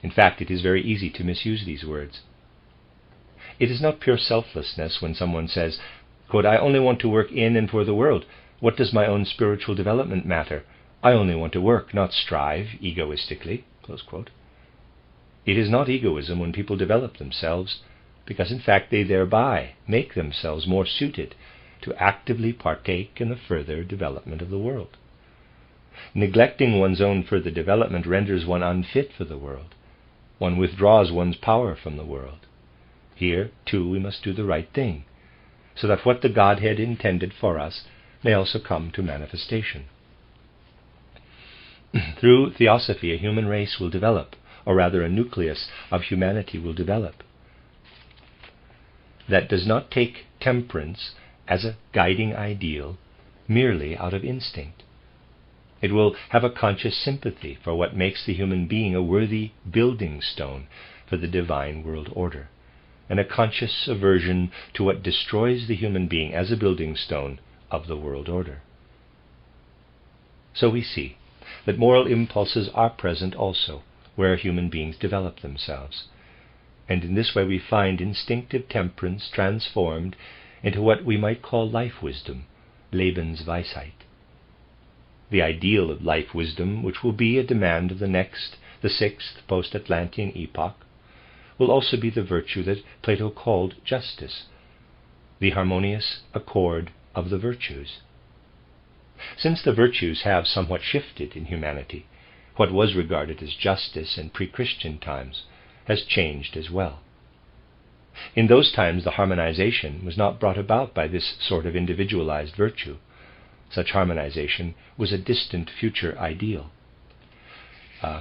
In fact, it is very easy to misuse these words. It is not pure selflessness when someone says, quote, "I only want to work in and for the world. What does my own spiritual development matter? I only want to work, not strive egoistically." Close quote. It is not egoism when people develop themselves, because in fact they thereby make themselves more suited to actively partake in the further development of the world. Neglecting one's own further development renders one unfit for the world. One withdraws one's power from the world. Here, too, we must do the right thing, so that what the Godhead intended for us may also come to manifestation. Through theosophy, a human race will develop, or rather a nucleus of humanity will develop, that does not take temperance as a guiding ideal merely out of instinct. It will have a conscious sympathy for what makes the human being a worthy building stone for the divine world order, and a conscious aversion to what destroys the human being as a building stone of the world order. So we see that moral impulses are present also where human beings develop themselves, and in this way we find instinctive temperance transformed into what we might call life wisdom, Lebensweisheit. The ideal of life wisdom, which will be a demand of the sixth post-Atlantean epoch, will also be the virtue that Plato called justice, the harmonious accord of the virtues. Since the virtues have somewhat shifted in humanity, what was regarded as justice in pre-Christian times has changed as well. In those times the harmonization was not brought about by this sort of individualized virtue. Such harmonization was a distant future ideal.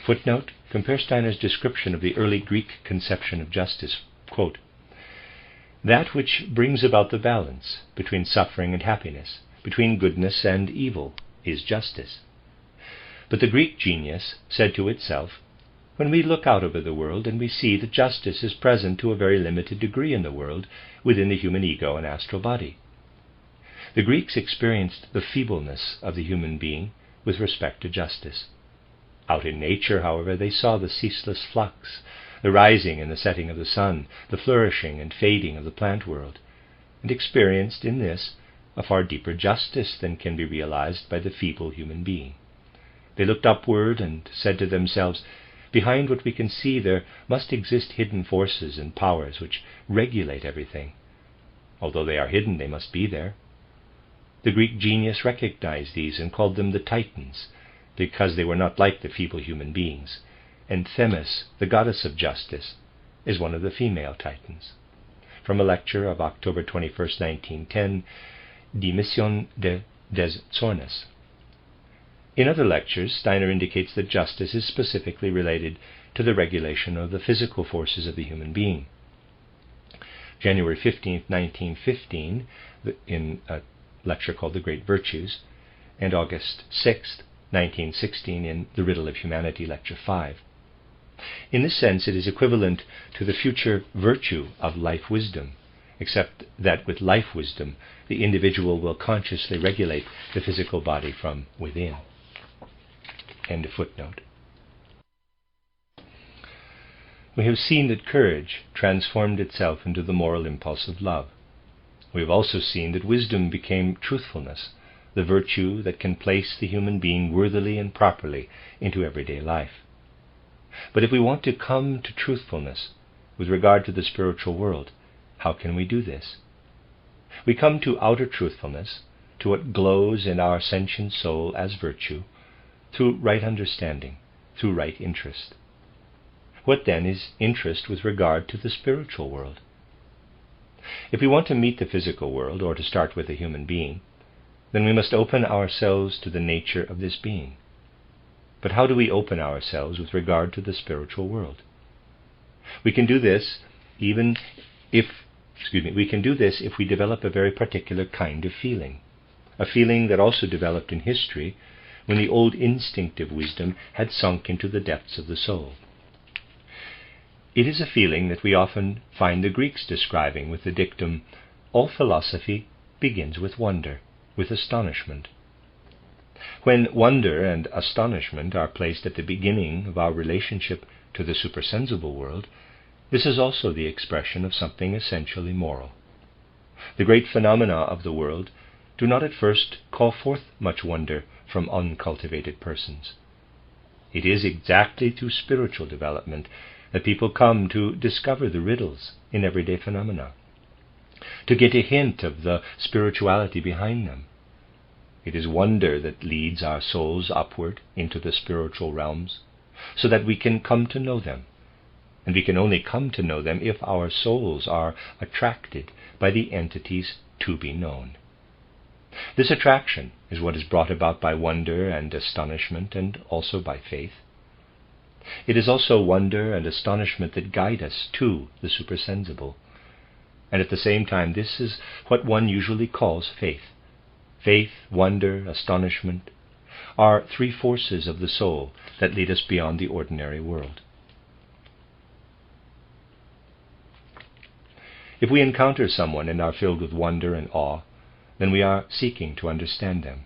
Footnote, compare Steiner's description of the early Greek conception of justice. Quote, "That which brings about the balance between suffering and happiness, between goodness and evil, is justice. But the Greek genius said to itself, when we look out over the world and we see that justice is present to a very limited degree in the world within the human ego and astral body. The Greeks experienced the feebleness of the human being with respect to justice. Out in nature, however, they saw the ceaseless flux, the rising and the setting of the sun, the flourishing and fading of the plant world, and experienced in this a far deeper justice than can be realized by the feeble human being. They looked upward and said to themselves, behind what we can see there must exist hidden forces and powers which regulate everything. Although they are hidden, they must be there. The Greek genius recognized these and called them the Titans, because they were not like the feeble human beings, and Themis, the goddess of justice, is one of the female Titans." From a lecture of October 21, 1910, Die Mission des Zornes. In other lectures, Steiner indicates that justice is specifically related to the regulation of the physical forces of the human being. January 15, 1915, in lecture called The Great Virtues, and August 6th, 1916 in The Riddle of Humanity, Lecture 5. In this sense, it is equivalent to the future virtue of life wisdom, except that with life wisdom, the individual will consciously regulate the physical body from within. End of footnote. We have seen that courage transformed itself into the moral impulse of love. We have also seen that wisdom became truthfulness, the virtue that can place the human being worthily and properly into everyday life. But if we want to come to truthfulness with regard to the spiritual world, how can we do this? We come to outer truthfulness, to what glows in our sentient soul as virtue, through right understanding, through right interest. What then is interest with regard to the spiritual world? If we want to meet the physical world, or to start with a human being, then we must open ourselves to the nature of this being. But how do we open ourselves with regard to the spiritual world? We can do this if we develop a very particular kind of feeling, a feeling that also developed in history when the old instinctive wisdom had sunk into the depths of the soul. It is a feeling that we often find the Greeks describing with the dictum, "All philosophy begins with wonder, with astonishment." When wonder and astonishment are placed at the beginning of our relationship to the supersensible world, this is also the expression of something essentially moral. The great phenomena of the world do not at first call forth much wonder from uncultivated persons. It is exactly through spiritual development that people come to discover the riddles in everyday phenomena, to get a hint of the spirituality behind them. It is wonder that leads our souls upward into the spiritual realms, so that we can come to know them. And we can only come to know them if our souls are attracted by the entities to be known. This attraction is what is brought about by wonder and astonishment, and also by faith. It is also wonder and astonishment that guide us to the supersensible. And at the same time, this is what one usually calls faith. Faith, wonder, astonishment are three forces of the soul that lead us beyond the ordinary world. If we encounter someone and are filled with wonder and awe, then we are seeking to understand them.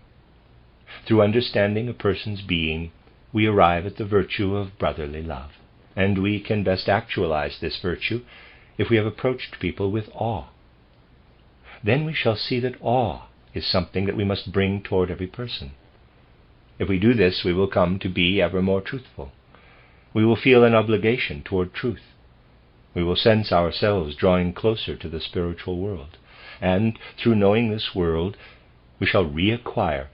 Through understanding a person's being, we arrive at the virtue of brotherly love, and we can best actualize this virtue if we have approached people with awe. Then we shall see that awe is something that we must bring toward every person. If we do this, we will come to be ever more truthful. We will feel an obligation toward truth. We will sense ourselves drawing closer to the spiritual world, and through knowing this world, we shall reacquire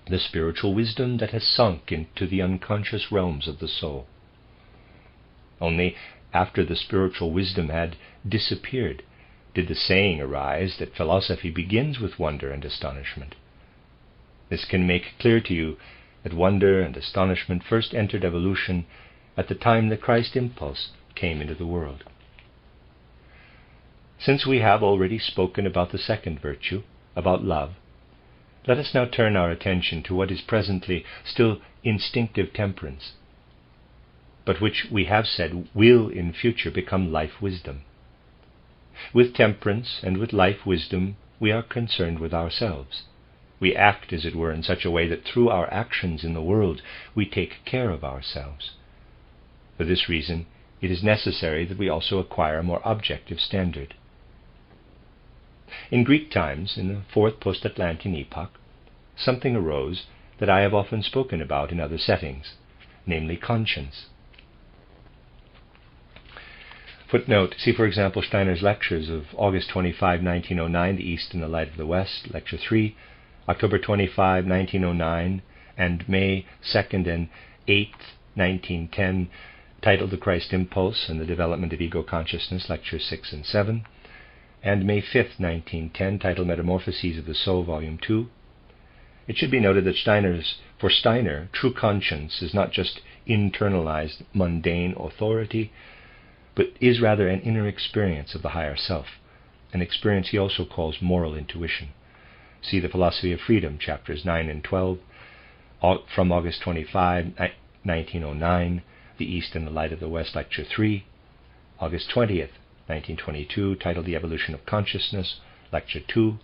the spiritual wisdom that has sunk into the unconscious realms of the soul. Only after the spiritual wisdom had disappeared did the saying arise that philosophy begins with wonder and astonishment. This can make clear to you that wonder and astonishment first entered evolution at the time the Christ impulse came into the world. Since we have already spoken about the second virtue, about love, let us now turn our attention to what is presently still instinctive temperance, but which we have said will in future become life wisdom. With temperance and with life wisdom we are concerned with ourselves. We act, as it were, in such a way that through our actions in the world we take care of ourselves. For this reason, it is necessary that we also acquire a more objective standard. In Greek times, in the fourth post-Atlantean epoch, something arose that I have often spoken about in other settings, namely conscience. Footnote, see for example Steiner's lectures of August 25, 1909, The East and the Light of the West, Lecture 3, October 25, 1909, and May 2nd and 8th, 1910, titled The Christ Impulse and the Development of Ego Consciousness, Lectures 6 and 7, and May 5th, 1910, titled Metamorphoses of the Soul, Volume 2. It should be noted that for Steiner, true conscience is not just internalized mundane authority, but is rather an inner experience of the higher self, an experience he also calls moral intuition. See The Philosophy of Freedom, chapters 9 and 12, from August 25, 1909, The East and the Light of the West, lecture 3, August 20th, 1922, titled The Evolution of Consciousness, lecture 2,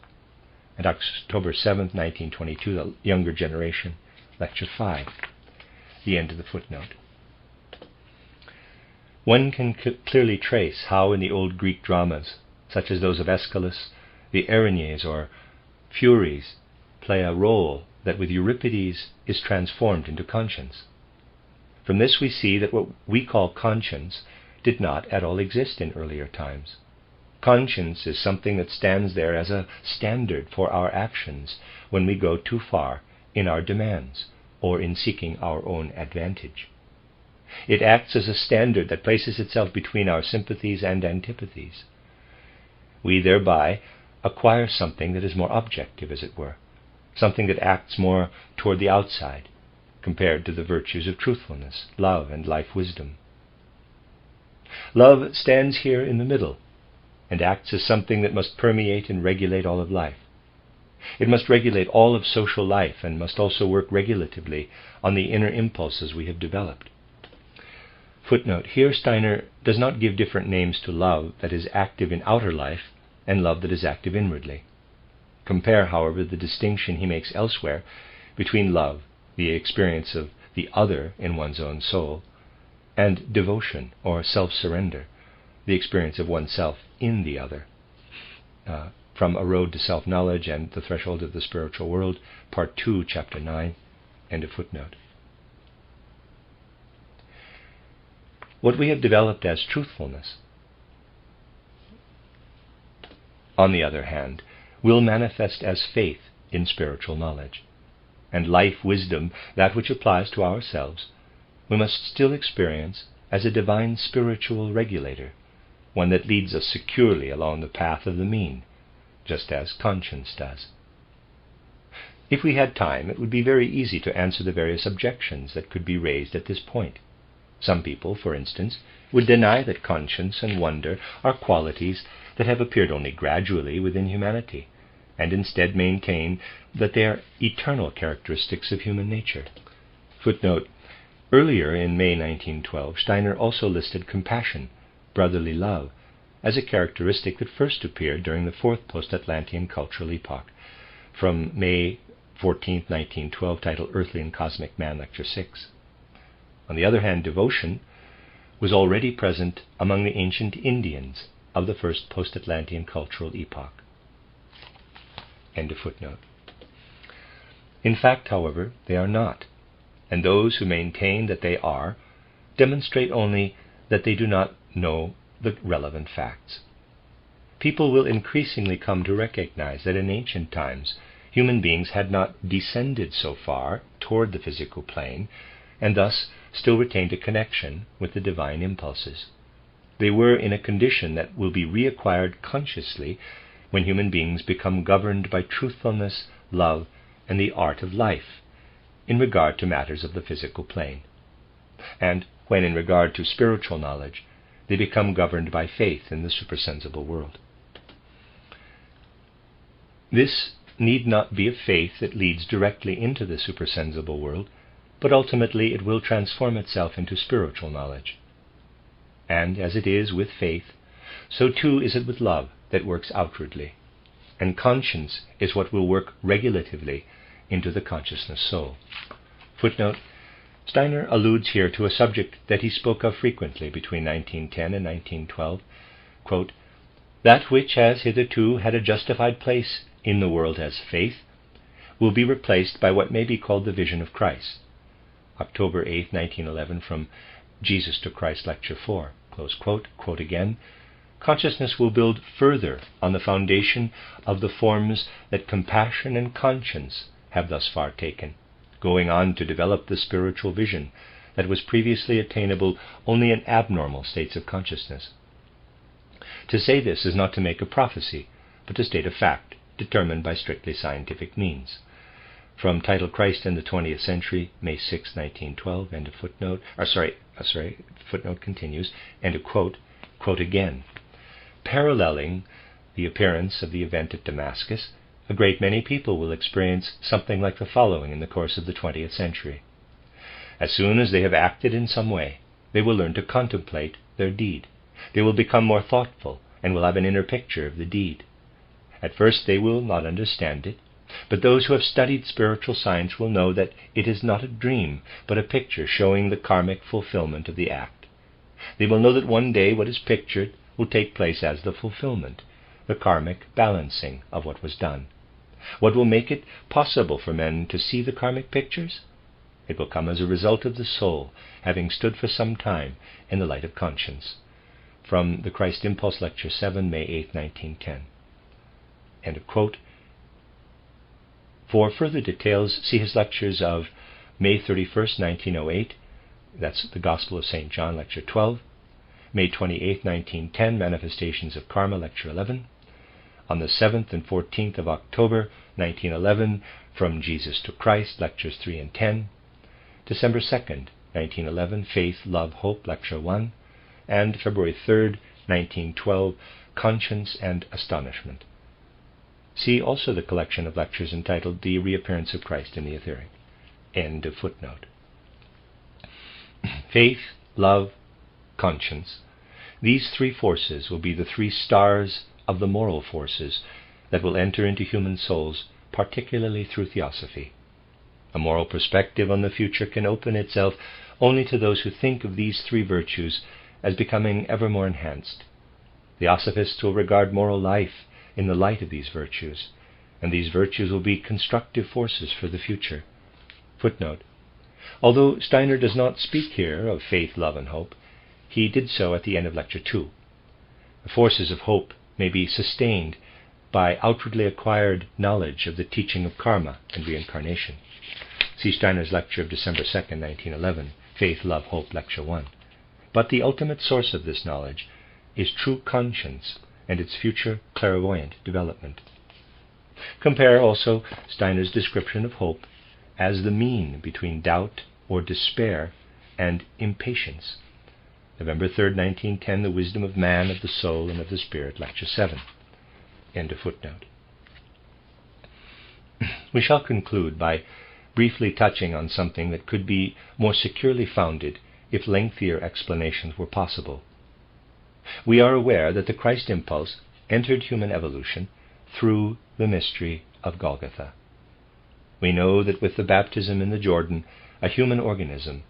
and October 7th, 1922, The Younger Generation, lecture 5. The end of the footnote. One can clearly trace how in the old Greek dramas, such as those of Aeschylus, the Erinyes or Furies play a role that with Euripides is transformed into conscience. From this we see that what we call conscience did not at all exist in earlier times. Conscience is something that stands there as a standard for our actions when we go too far in our demands or in seeking our own advantage. It acts as a standard that places itself between our sympathies and antipathies. We thereby acquire something that is more objective, as it were, something that acts more toward the outside, compared to the virtues of truthfulness, love, and life wisdom. Love stands here in the middle, and acts as something that must permeate and regulate all of life. It must regulate all of social life, and must also work regulatively on the inner impulses we have developed. Footnote: here Steiner does not give different names to love that is active in outer life and love that is active inwardly. Compare, however, the distinction he makes elsewhere between love, the experience of the other in one's own soul, and devotion or self-surrender, the experience of oneself in the other. From A Road to Self-Knowledge and The Threshold of the Spiritual World, Part 2, Chapter 9, end of footnote. What we have developed as truthfulness, on the other hand, will manifest as faith in spiritual knowledge, and life wisdom, that which applies to ourselves, we must still experience as a divine spiritual regulator, one that leads us securely along the path of the mean, just as conscience does. If we had time, it would be very easy to answer the various objections that could be raised at this point. Some people, for instance, would deny that conscience and wonder are qualities that have appeared only gradually within humanity, and instead maintain that they are eternal characteristics of human nature. Footnote: earlier in May 1912, Steiner also listed compassion, brotherly love, as a characteristic that first appeared during the fourth post-Atlantean cultural epoch, from May 14, 1912, titled Earthly and Cosmic Man, Lecture 6. On the other hand, devotion was already present among the ancient Indians of the first post-Atlantean cultural epoch. End of footnote. In fact, however, they are not, and those who maintain that they are demonstrate only that they do not know the relevant facts. People will increasingly come to recognize that in ancient times human beings had not descended so far toward the physical plane, and thus still retained a connection with the divine impulses. They were in a condition that will be reacquired consciously when human beings become governed by truthfulness, love, and the art of life in regard to matters of the physical plane, and when in regard to spiritual knowledge they become governed by faith in the supersensible world. This need not be a faith that leads directly into the supersensible world, but ultimately it will transform itself into spiritual knowledge. And as it is with faith, so too is it with love that works outwardly, and conscience is what will work regulatively into the consciousness soul. Footnote: Steiner alludes here to a subject that he spoke of frequently between 1910 and 1912, quote, "That which has hitherto had a justified place in the world as faith will be replaced by what may be called the vision of Christ." October 8, 1911, from Jesus to Christ, Lecture 4, close quote. Quote again: "Consciousness will build further on the foundation of the forms that compassion and conscience have thus far taken, going on to develop the spiritual vision that was previously attainable only in abnormal states of consciousness." To say this is not to make a prophecy, but to state a fact determined by strictly scientific means. From Title Christ in the 20th Century, May 6, 1912, end of footnote. Footnote continues, end of quote. Quote again: "Paralleling the appearance of the event at Damascus a great many people will experience something like the following in the course of the 20th century. As soon as they have acted in some way, they will learn to contemplate their deed. They will become more thoughtful and will have an inner picture of the deed. At first they will not understand it, but those who have studied spiritual science will know that it is not a dream, but a picture showing the karmic fulfillment of the act. They will know that one day what is pictured will take place as the fulfillment, the karmic balancing of what was done. What will make it possible for men to see the karmic pictures? It will come as a result of the soul having stood for some time in the light of conscience. From the Christ Impulse, Lecture 7, May 8, 1910. End of quote. For further details, see his lectures of May 31st, 1908, that's the Gospel of St. John, Lecture 12, May 28, 1910, Manifestations of Karma, Lecture 11, on the 7th and 14th of October, 1911, From Jesus to Christ, Lectures 3 and 10, December 2nd, 1911, Faith, Love, Hope, Lecture 1, and February 3rd, 1912, Conscience and Astonishment. See also the collection of lectures entitled The Reappearance of Christ in the Etheric. End of footnote. Faith, love, conscience. These three forces will be the three stars of the moral forces that will enter into human souls, particularly through theosophy. A moral perspective on the future can open itself only to those who think of these three virtues as becoming ever more enhanced. Theosophists will regard moral life in the light of these virtues, and these virtues will be constructive forces for the future. Footnote. Although Steiner does not speak here of faith, love, and hope, he did so at the end of Lecture 2. The forces of hope may be sustained by outwardly acquired knowledge of the teaching of karma and reincarnation. See Steiner's lecture of December 2nd, 1911, Faith, Love, Hope, Lecture 1. But the ultimate source of this knowledge is true conscience and its future clairvoyant development. Compare also Steiner's description of hope as the mean between doubt or despair and impatience. November 3rd, 1910, The Wisdom of Man, of the Soul, and of the Spirit, Lecture 7. End of footnote. We shall conclude by briefly touching on something that could be more securely founded if lengthier explanations were possible. We are aware that the Christ impulse entered human evolution through the mystery of Golgotha. We know that with the baptism in the Jordan, a human organism,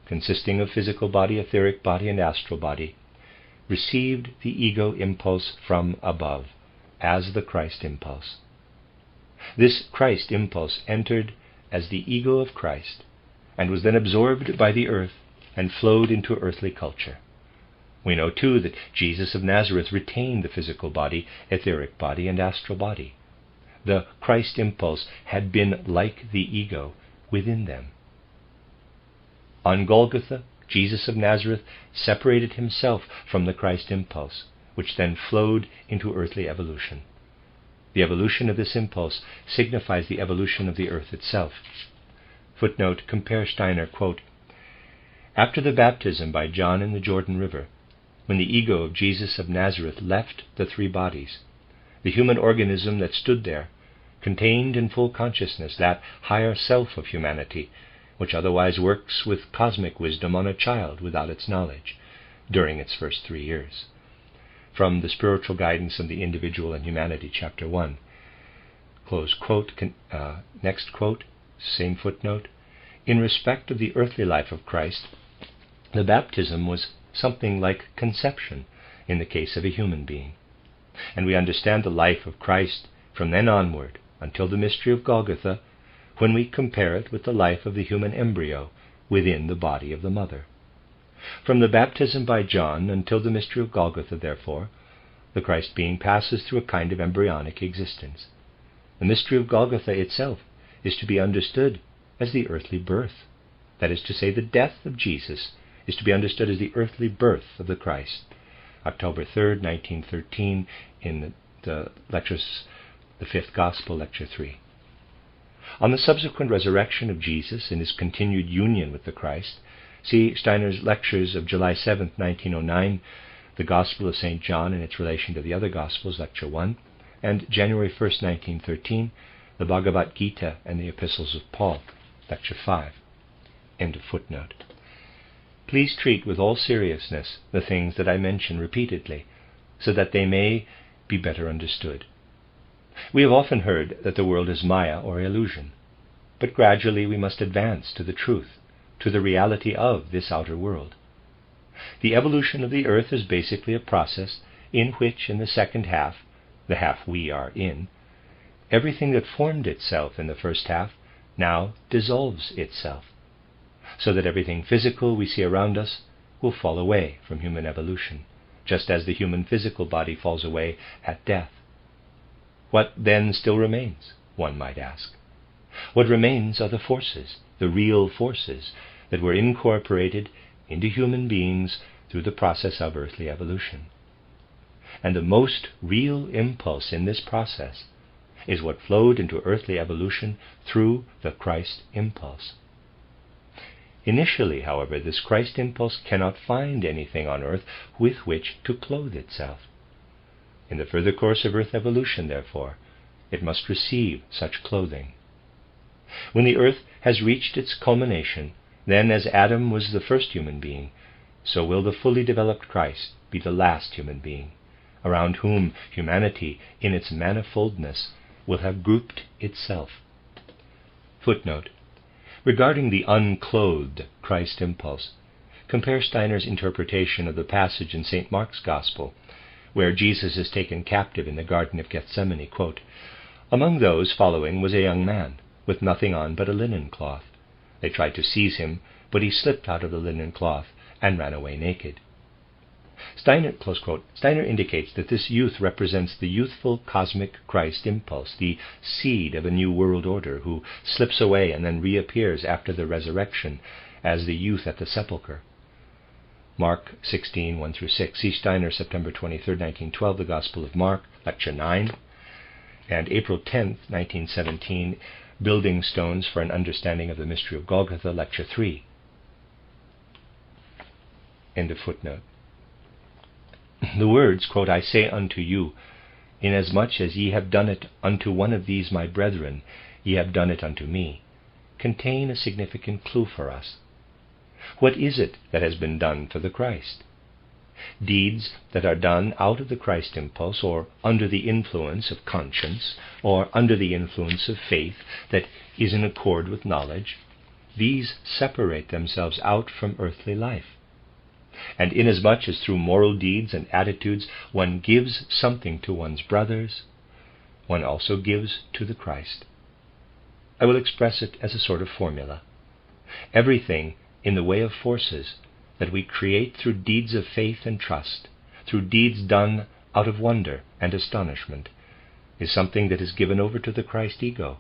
consisting of physical body, etheric body, and astral body, received the ego impulse from above, as the Christ impulse. This Christ impulse entered as the ego of Christ, and was then absorbed by the earth and flowed into earthly culture. We know too that Jesus of Nazareth retained the physical body, etheric body, and astral body. The Christ impulse had been like the ego within them. On Golgotha, Jesus of Nazareth separated himself from the Christ impulse, which then flowed into earthly evolution. The evolution of this impulse signifies the evolution of the earth itself. Footnote, compare Steiner, quote, After the baptism by John in the Jordan River, when the ego of Jesus of Nazareth left the three bodies, the human organism that stood there contained in full consciousness that higher self of humanity, which otherwise works with cosmic wisdom on a child without its knowledge, during its first 3 years. From the Spiritual Guidance of the Individual and Humanity, Chapter 1. Close quote. Next quote, same footnote. In respect of the earthly life of Christ, the baptism was something like conception in the case of a human being. And we understand the life of Christ from then onward until the mystery of Golgotha, when we compare it with the life of the human embryo within the body of the mother. From the baptism by John until the mystery of Golgotha, therefore, the Christ being passes through a kind of embryonic existence. The mystery of Golgotha itself is to be understood as the earthly birth. That is to say, the death of Jesus is to be understood as the earthly birth of the Christ. October 3rd, 1913, in the lectures, the Fifth Gospel, Lecture 3. On the subsequent resurrection of Jesus and his continued union with the Christ, see Steiner's lectures of July 7th, 1909, the Gospel of St. John and its relation to the other Gospels, Lecture 1, and January 1st, 1913, the Bhagavad Gita and the Epistles of Paul, Lecture 5. End of footnote. Please treat with all seriousness the things that I mention repeatedly, so that they may be better understood. We have often heard that the world is Maya or illusion, but gradually we must advance to the truth, to the reality of this outer world. The evolution of the earth is basically a process in which, in the second half, the half we are in, everything that formed itself in the first half now dissolves itself, so that everything physical we see around us will fall away from human evolution, just as the human physical body falls away at death. What then still remains, one might ask? What remains are the forces, the real forces, that were incorporated into human beings through the process of earthly evolution. And the most real impulse in this process is what flowed into earthly evolution through the Christ impulse. Initially, however, this Christ impulse cannot find anything on earth with which to clothe itself. In the further course of earth evolution, therefore, it must receive such clothing. When the earth has reached its culmination, then as Adam was the first human being, so will the fully developed Christ be the last human being, around whom humanity in its manifoldness will have grouped itself. Footnote. Regarding the unclothed Christ impulse, compare Steiner's interpretation of the passage in St. Mark's Gospel, where Jesus is taken captive in the Garden of Gethsemane. Quote, "Among those following was a young man, with nothing on but a linen cloth. They tried to seize him, but he slipped out of the linen cloth and ran away naked." Steiner, close quote, Steiner indicates that this youth represents the youthful cosmic Christ impulse, the seed of a new world order, who slips away and then reappears after the resurrection as the youth at the sepulchre. Mark 16, 1-6. See Steiner, September 23, 1912, The Gospel of Mark, Lecture 9, and April 10, 1917, Building Stones for an Understanding of the Mystery of Golgotha, Lecture 3. End of footnote. The words, quote, "I say unto you, inasmuch as ye have done it unto one of these my brethren, ye have done it unto me," contain a significant clue for us. What is it that has been done for the Christ? Deeds that are done out of the Christ impulse, or under the influence of conscience, or under the influence of faith that is in accord with knowledge, these separate themselves out from earthly life. And inasmuch as through moral deeds and attitudes one gives something to one's brothers, one also gives to the Christ. I will express it as a sort of formula. Everything in the way of forces that we create through deeds of faith and trust, through deeds done out of wonder and astonishment, is something that is given over to the Christ ego,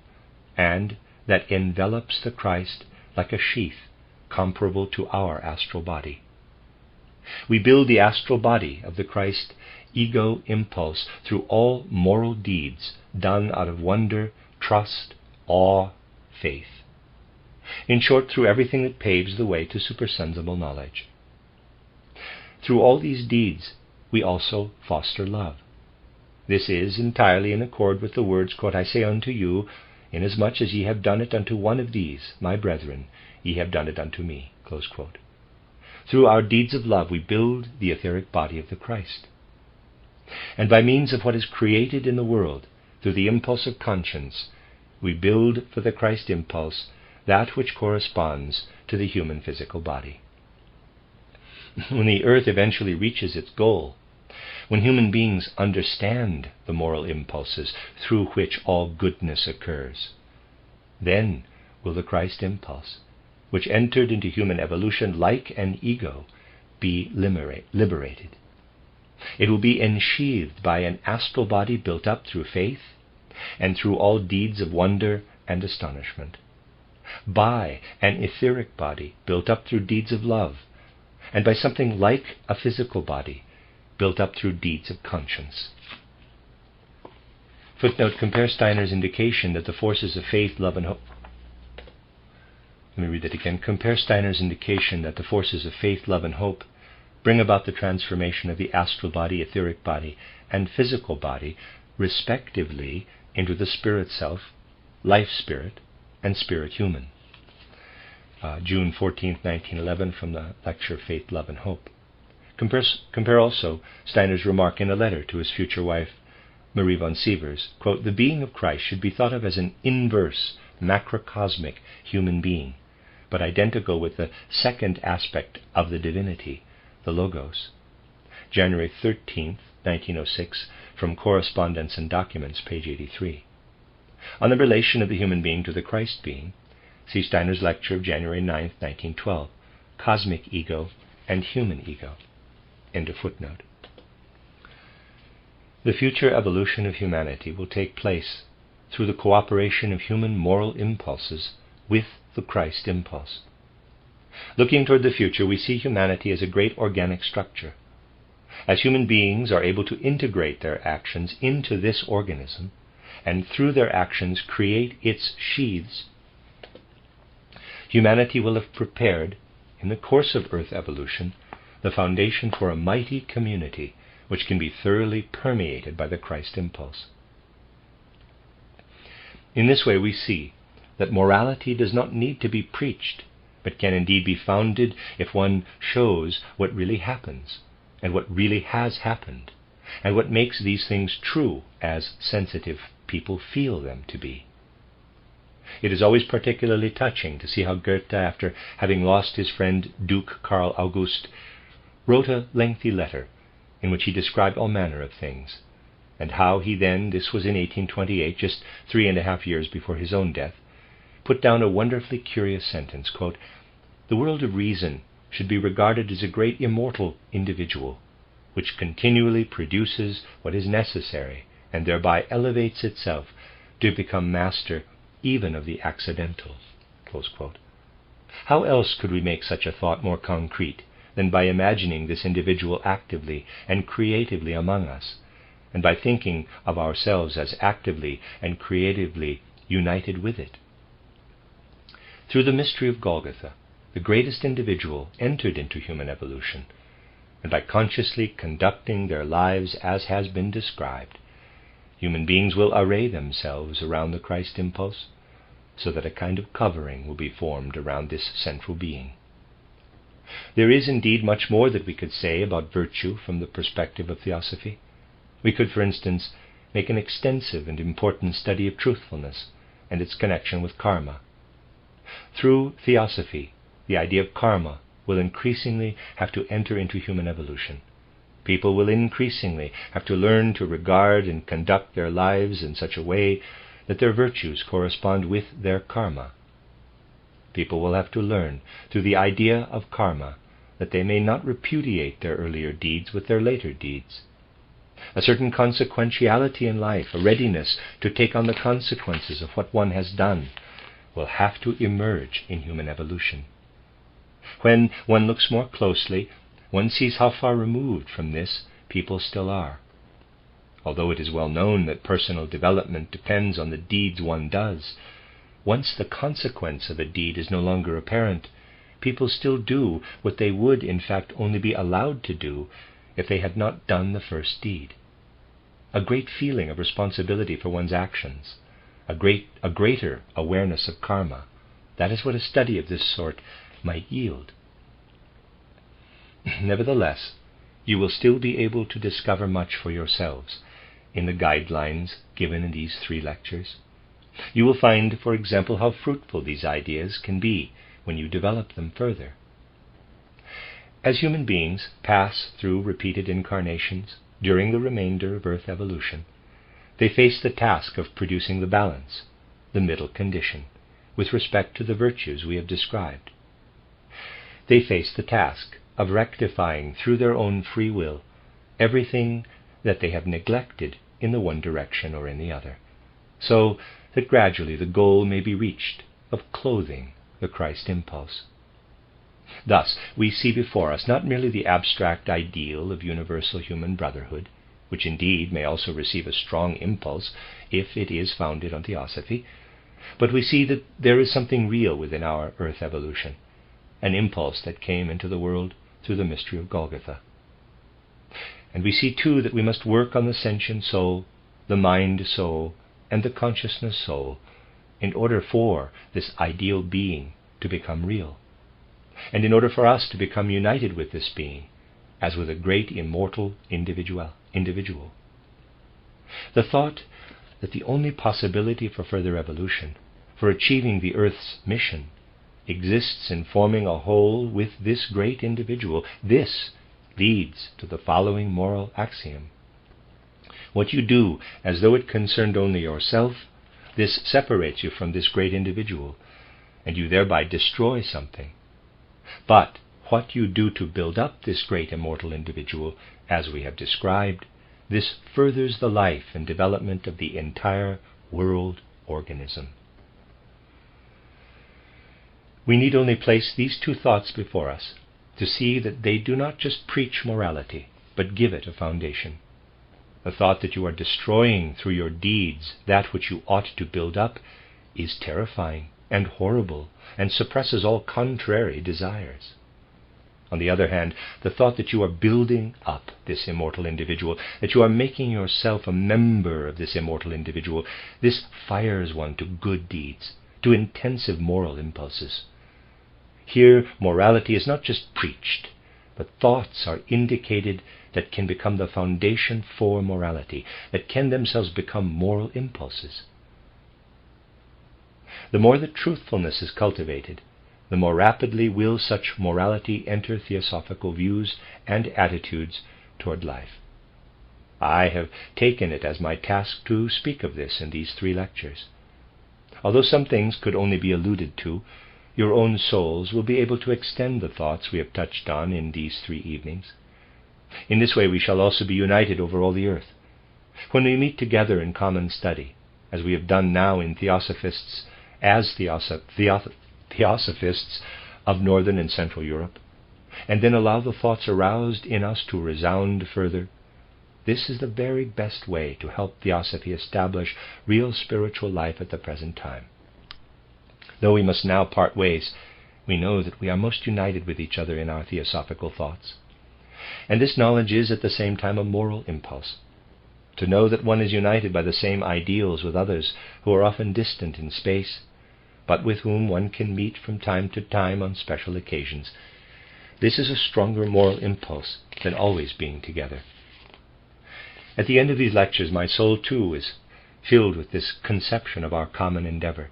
and that envelops the Christ like a sheath comparable to our astral body. We build the astral body of the Christ ego impulse through all moral deeds done out of wonder, trust, awe, faith. In short, through everything that paves the way to supersensible knowledge. Through all these deeds, we also foster love. This is entirely in accord with the words, quote, "I say unto you, inasmuch as ye have done it unto one of these, my brethren, ye have done it unto me," close quote. Through our deeds of love, we build the etheric body of the Christ. And by means of what is created in the world, through the impulse of conscience, we build for the Christ impulse that which corresponds to the human physical body. When the earth eventually reaches its goal, when human beings understand the moral impulses through which all goodness occurs, then will the Christ impulse, which entered into human evolution like an ego, be liberated. It will be ensheathed by an astral body built up through faith and through all deeds of wonder and astonishment, by an etheric body built up through deeds of love, and by something like a physical body built up through deeds of conscience. Footnote, compare Steiner's indication that the forces of faith, love, and hope. Let me read that again. Compare Steiner's indication that the forces of faith, love, and hope bring about the transformation of the astral body, etheric body, and physical body respectively into the spirit self, life spirit, and spirit human. June 14, 1911, from the lecture Faith, Love, and Hope. Compare also Steiner's remark in a letter to his future wife, Marie von Sievers, quote, "The being of Christ should be thought of as an inverse, macrocosmic human being, but identical with the second aspect of the divinity, the Logos." January 13, 1906, from Correspondence and Documents, page 83. On the relation of the human being to the Christ being, see Steiner's lecture of January 9, 1912, Cosmic Ego and Human Ego. End of footnote. The future evolution of humanity will take place through the cooperation of human moral impulses with the Christ impulse. Looking toward the future, we see humanity as a great organic structure. As human beings are able to integrate their actions into this organism, and through their actions create its sheaths, humanity will have prepared, in the course of Earth evolution, the foundation for a mighty community which can be thoroughly permeated by the Christ impulse. In this way we see that morality does not need to be preached, but can indeed be founded if one shows what really happens, and what really has happened, and what makes these things true as sensitive people feel them to be. It is always particularly touching to see how Goethe, after having lost his friend Duke Karl August, wrote a lengthy letter in which he described all manner of things, and how he then, this was in 1828, just 3.5 years before his own death, put down a wonderfully curious sentence, quote, "The world of reason should be regarded as a great immortal individual, which continually produces what is necessary, and thereby elevates itself to become master even of the accidental." Close quote. How else could we make such a thought more concrete than by imagining this individual actively and creatively among us, and by thinking of ourselves as actively and creatively united with it? Through the mystery of Golgotha, the greatest individual entered into human evolution, and by consciously conducting their lives as has been described, human beings will array themselves around the Christ impulse, so that a kind of covering will be formed around this central being. There is indeed much more that we could say about virtue from the perspective of theosophy. We could, for instance, make an extensive and important study of truthfulness and its connection with karma. Through theosophy, the idea of karma will increasingly have to enter into human evolution. People will increasingly have to learn to regard and conduct their lives in such a way that their virtues correspond with their karma. People will have to learn, through the idea of karma, that they may not repudiate their earlier deeds with their later deeds. A certain consequentiality in life, a readiness to take on the consequences of what one has done, will have to emerge in human evolution. When one looks more closely, one sees how far removed from this people still are. Although it is well known that personal development depends on the deeds one does, once the consequence of a deed is no longer apparent, people still do what they would in fact only be allowed to do if they had not done the first deed. A great feeling of responsibility for one's actions, a greater awareness of karma, that is what a study of this sort might yield. Nevertheless, you will still be able to discover much for yourselves in the guidelines given in these 3 lectures. You will find, for example, how fruitful these ideas can be when you develop them further. As human beings pass through repeated incarnations during the remainder of Earth evolution, they face the task of producing the balance, the middle condition, with respect to the virtues we have described. They face the task of rectifying through their own free will everything that they have neglected in the one direction or in the other, so that gradually the goal may be reached of clothing the Christ impulse. Thus, we see before us not merely the abstract ideal of universal human brotherhood, which indeed may also receive a strong impulse if it is founded on theosophy, but we see that there is something real within our Earth evolution, an impulse that came into the world through the mystery of Golgotha. And we see too that we must work on the sentient soul the mind-soul, and the consciousness-soul, in order for this ideal being to become real, and in order for us to become united with this being, as with a great immortal individual. The thought that the only possibility for further evolution, for achieving the Earth's mission, exists in forming a whole with this great individual, this leads to the following moral axiom. What you do as though it concerned only yourself, this separates you from this great individual, and you thereby destroy something. But what you do to build up this great immortal individual, as we have described, this furthers the life and development of the entire world organism. We need only place these two thoughts before us to see that they do not just preach morality, but give it a foundation. The thought that you are destroying through your deeds that which you ought to build up is terrifying and horrible and suppresses all contrary desires. On the other hand, the thought that you are building up this immortal individual, that you are making yourself a member of this immortal individual, this fires one to good deeds, to intensive moral impulses. Here, morality is not just preached, but thoughts are indicated that can become the foundation for morality, that can themselves become moral impulses. The more that truthfulness is cultivated, the more rapidly will such morality enter theosophical views and attitudes toward life. I have taken it as my task to speak of this in these 3 lectures. Although some things could only be alluded to, your own souls will be able to extend the thoughts we have touched on in these 3 evenings. In this way we shall also be united over all the earth. When we meet together in common study, as we have done now in Theosophists of Northern and Central Europe, and then allow the thoughts aroused in us to resound further, this is the very best way to help Theosophy establish real spiritual life at the present time. Though we must now part ways, we know that we are most united with each other in our theosophical thoughts. And this knowledge is at the same time a moral impulse. To know that one is united by the same ideals with others who are often distant in space, but with whom one can meet from time to time on special occasions, this is a stronger moral impulse than always being together. At the end of these lectures, my soul too is filled with this conception of our common endeavor.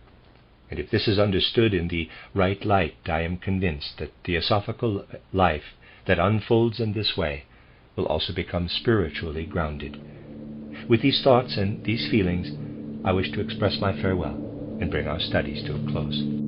And if this is understood in the right light, I am convinced that theosophical life that unfolds in this way will also become spiritually grounded. With these thoughts and these feelings, I wish to express my farewell and bring our studies to a close.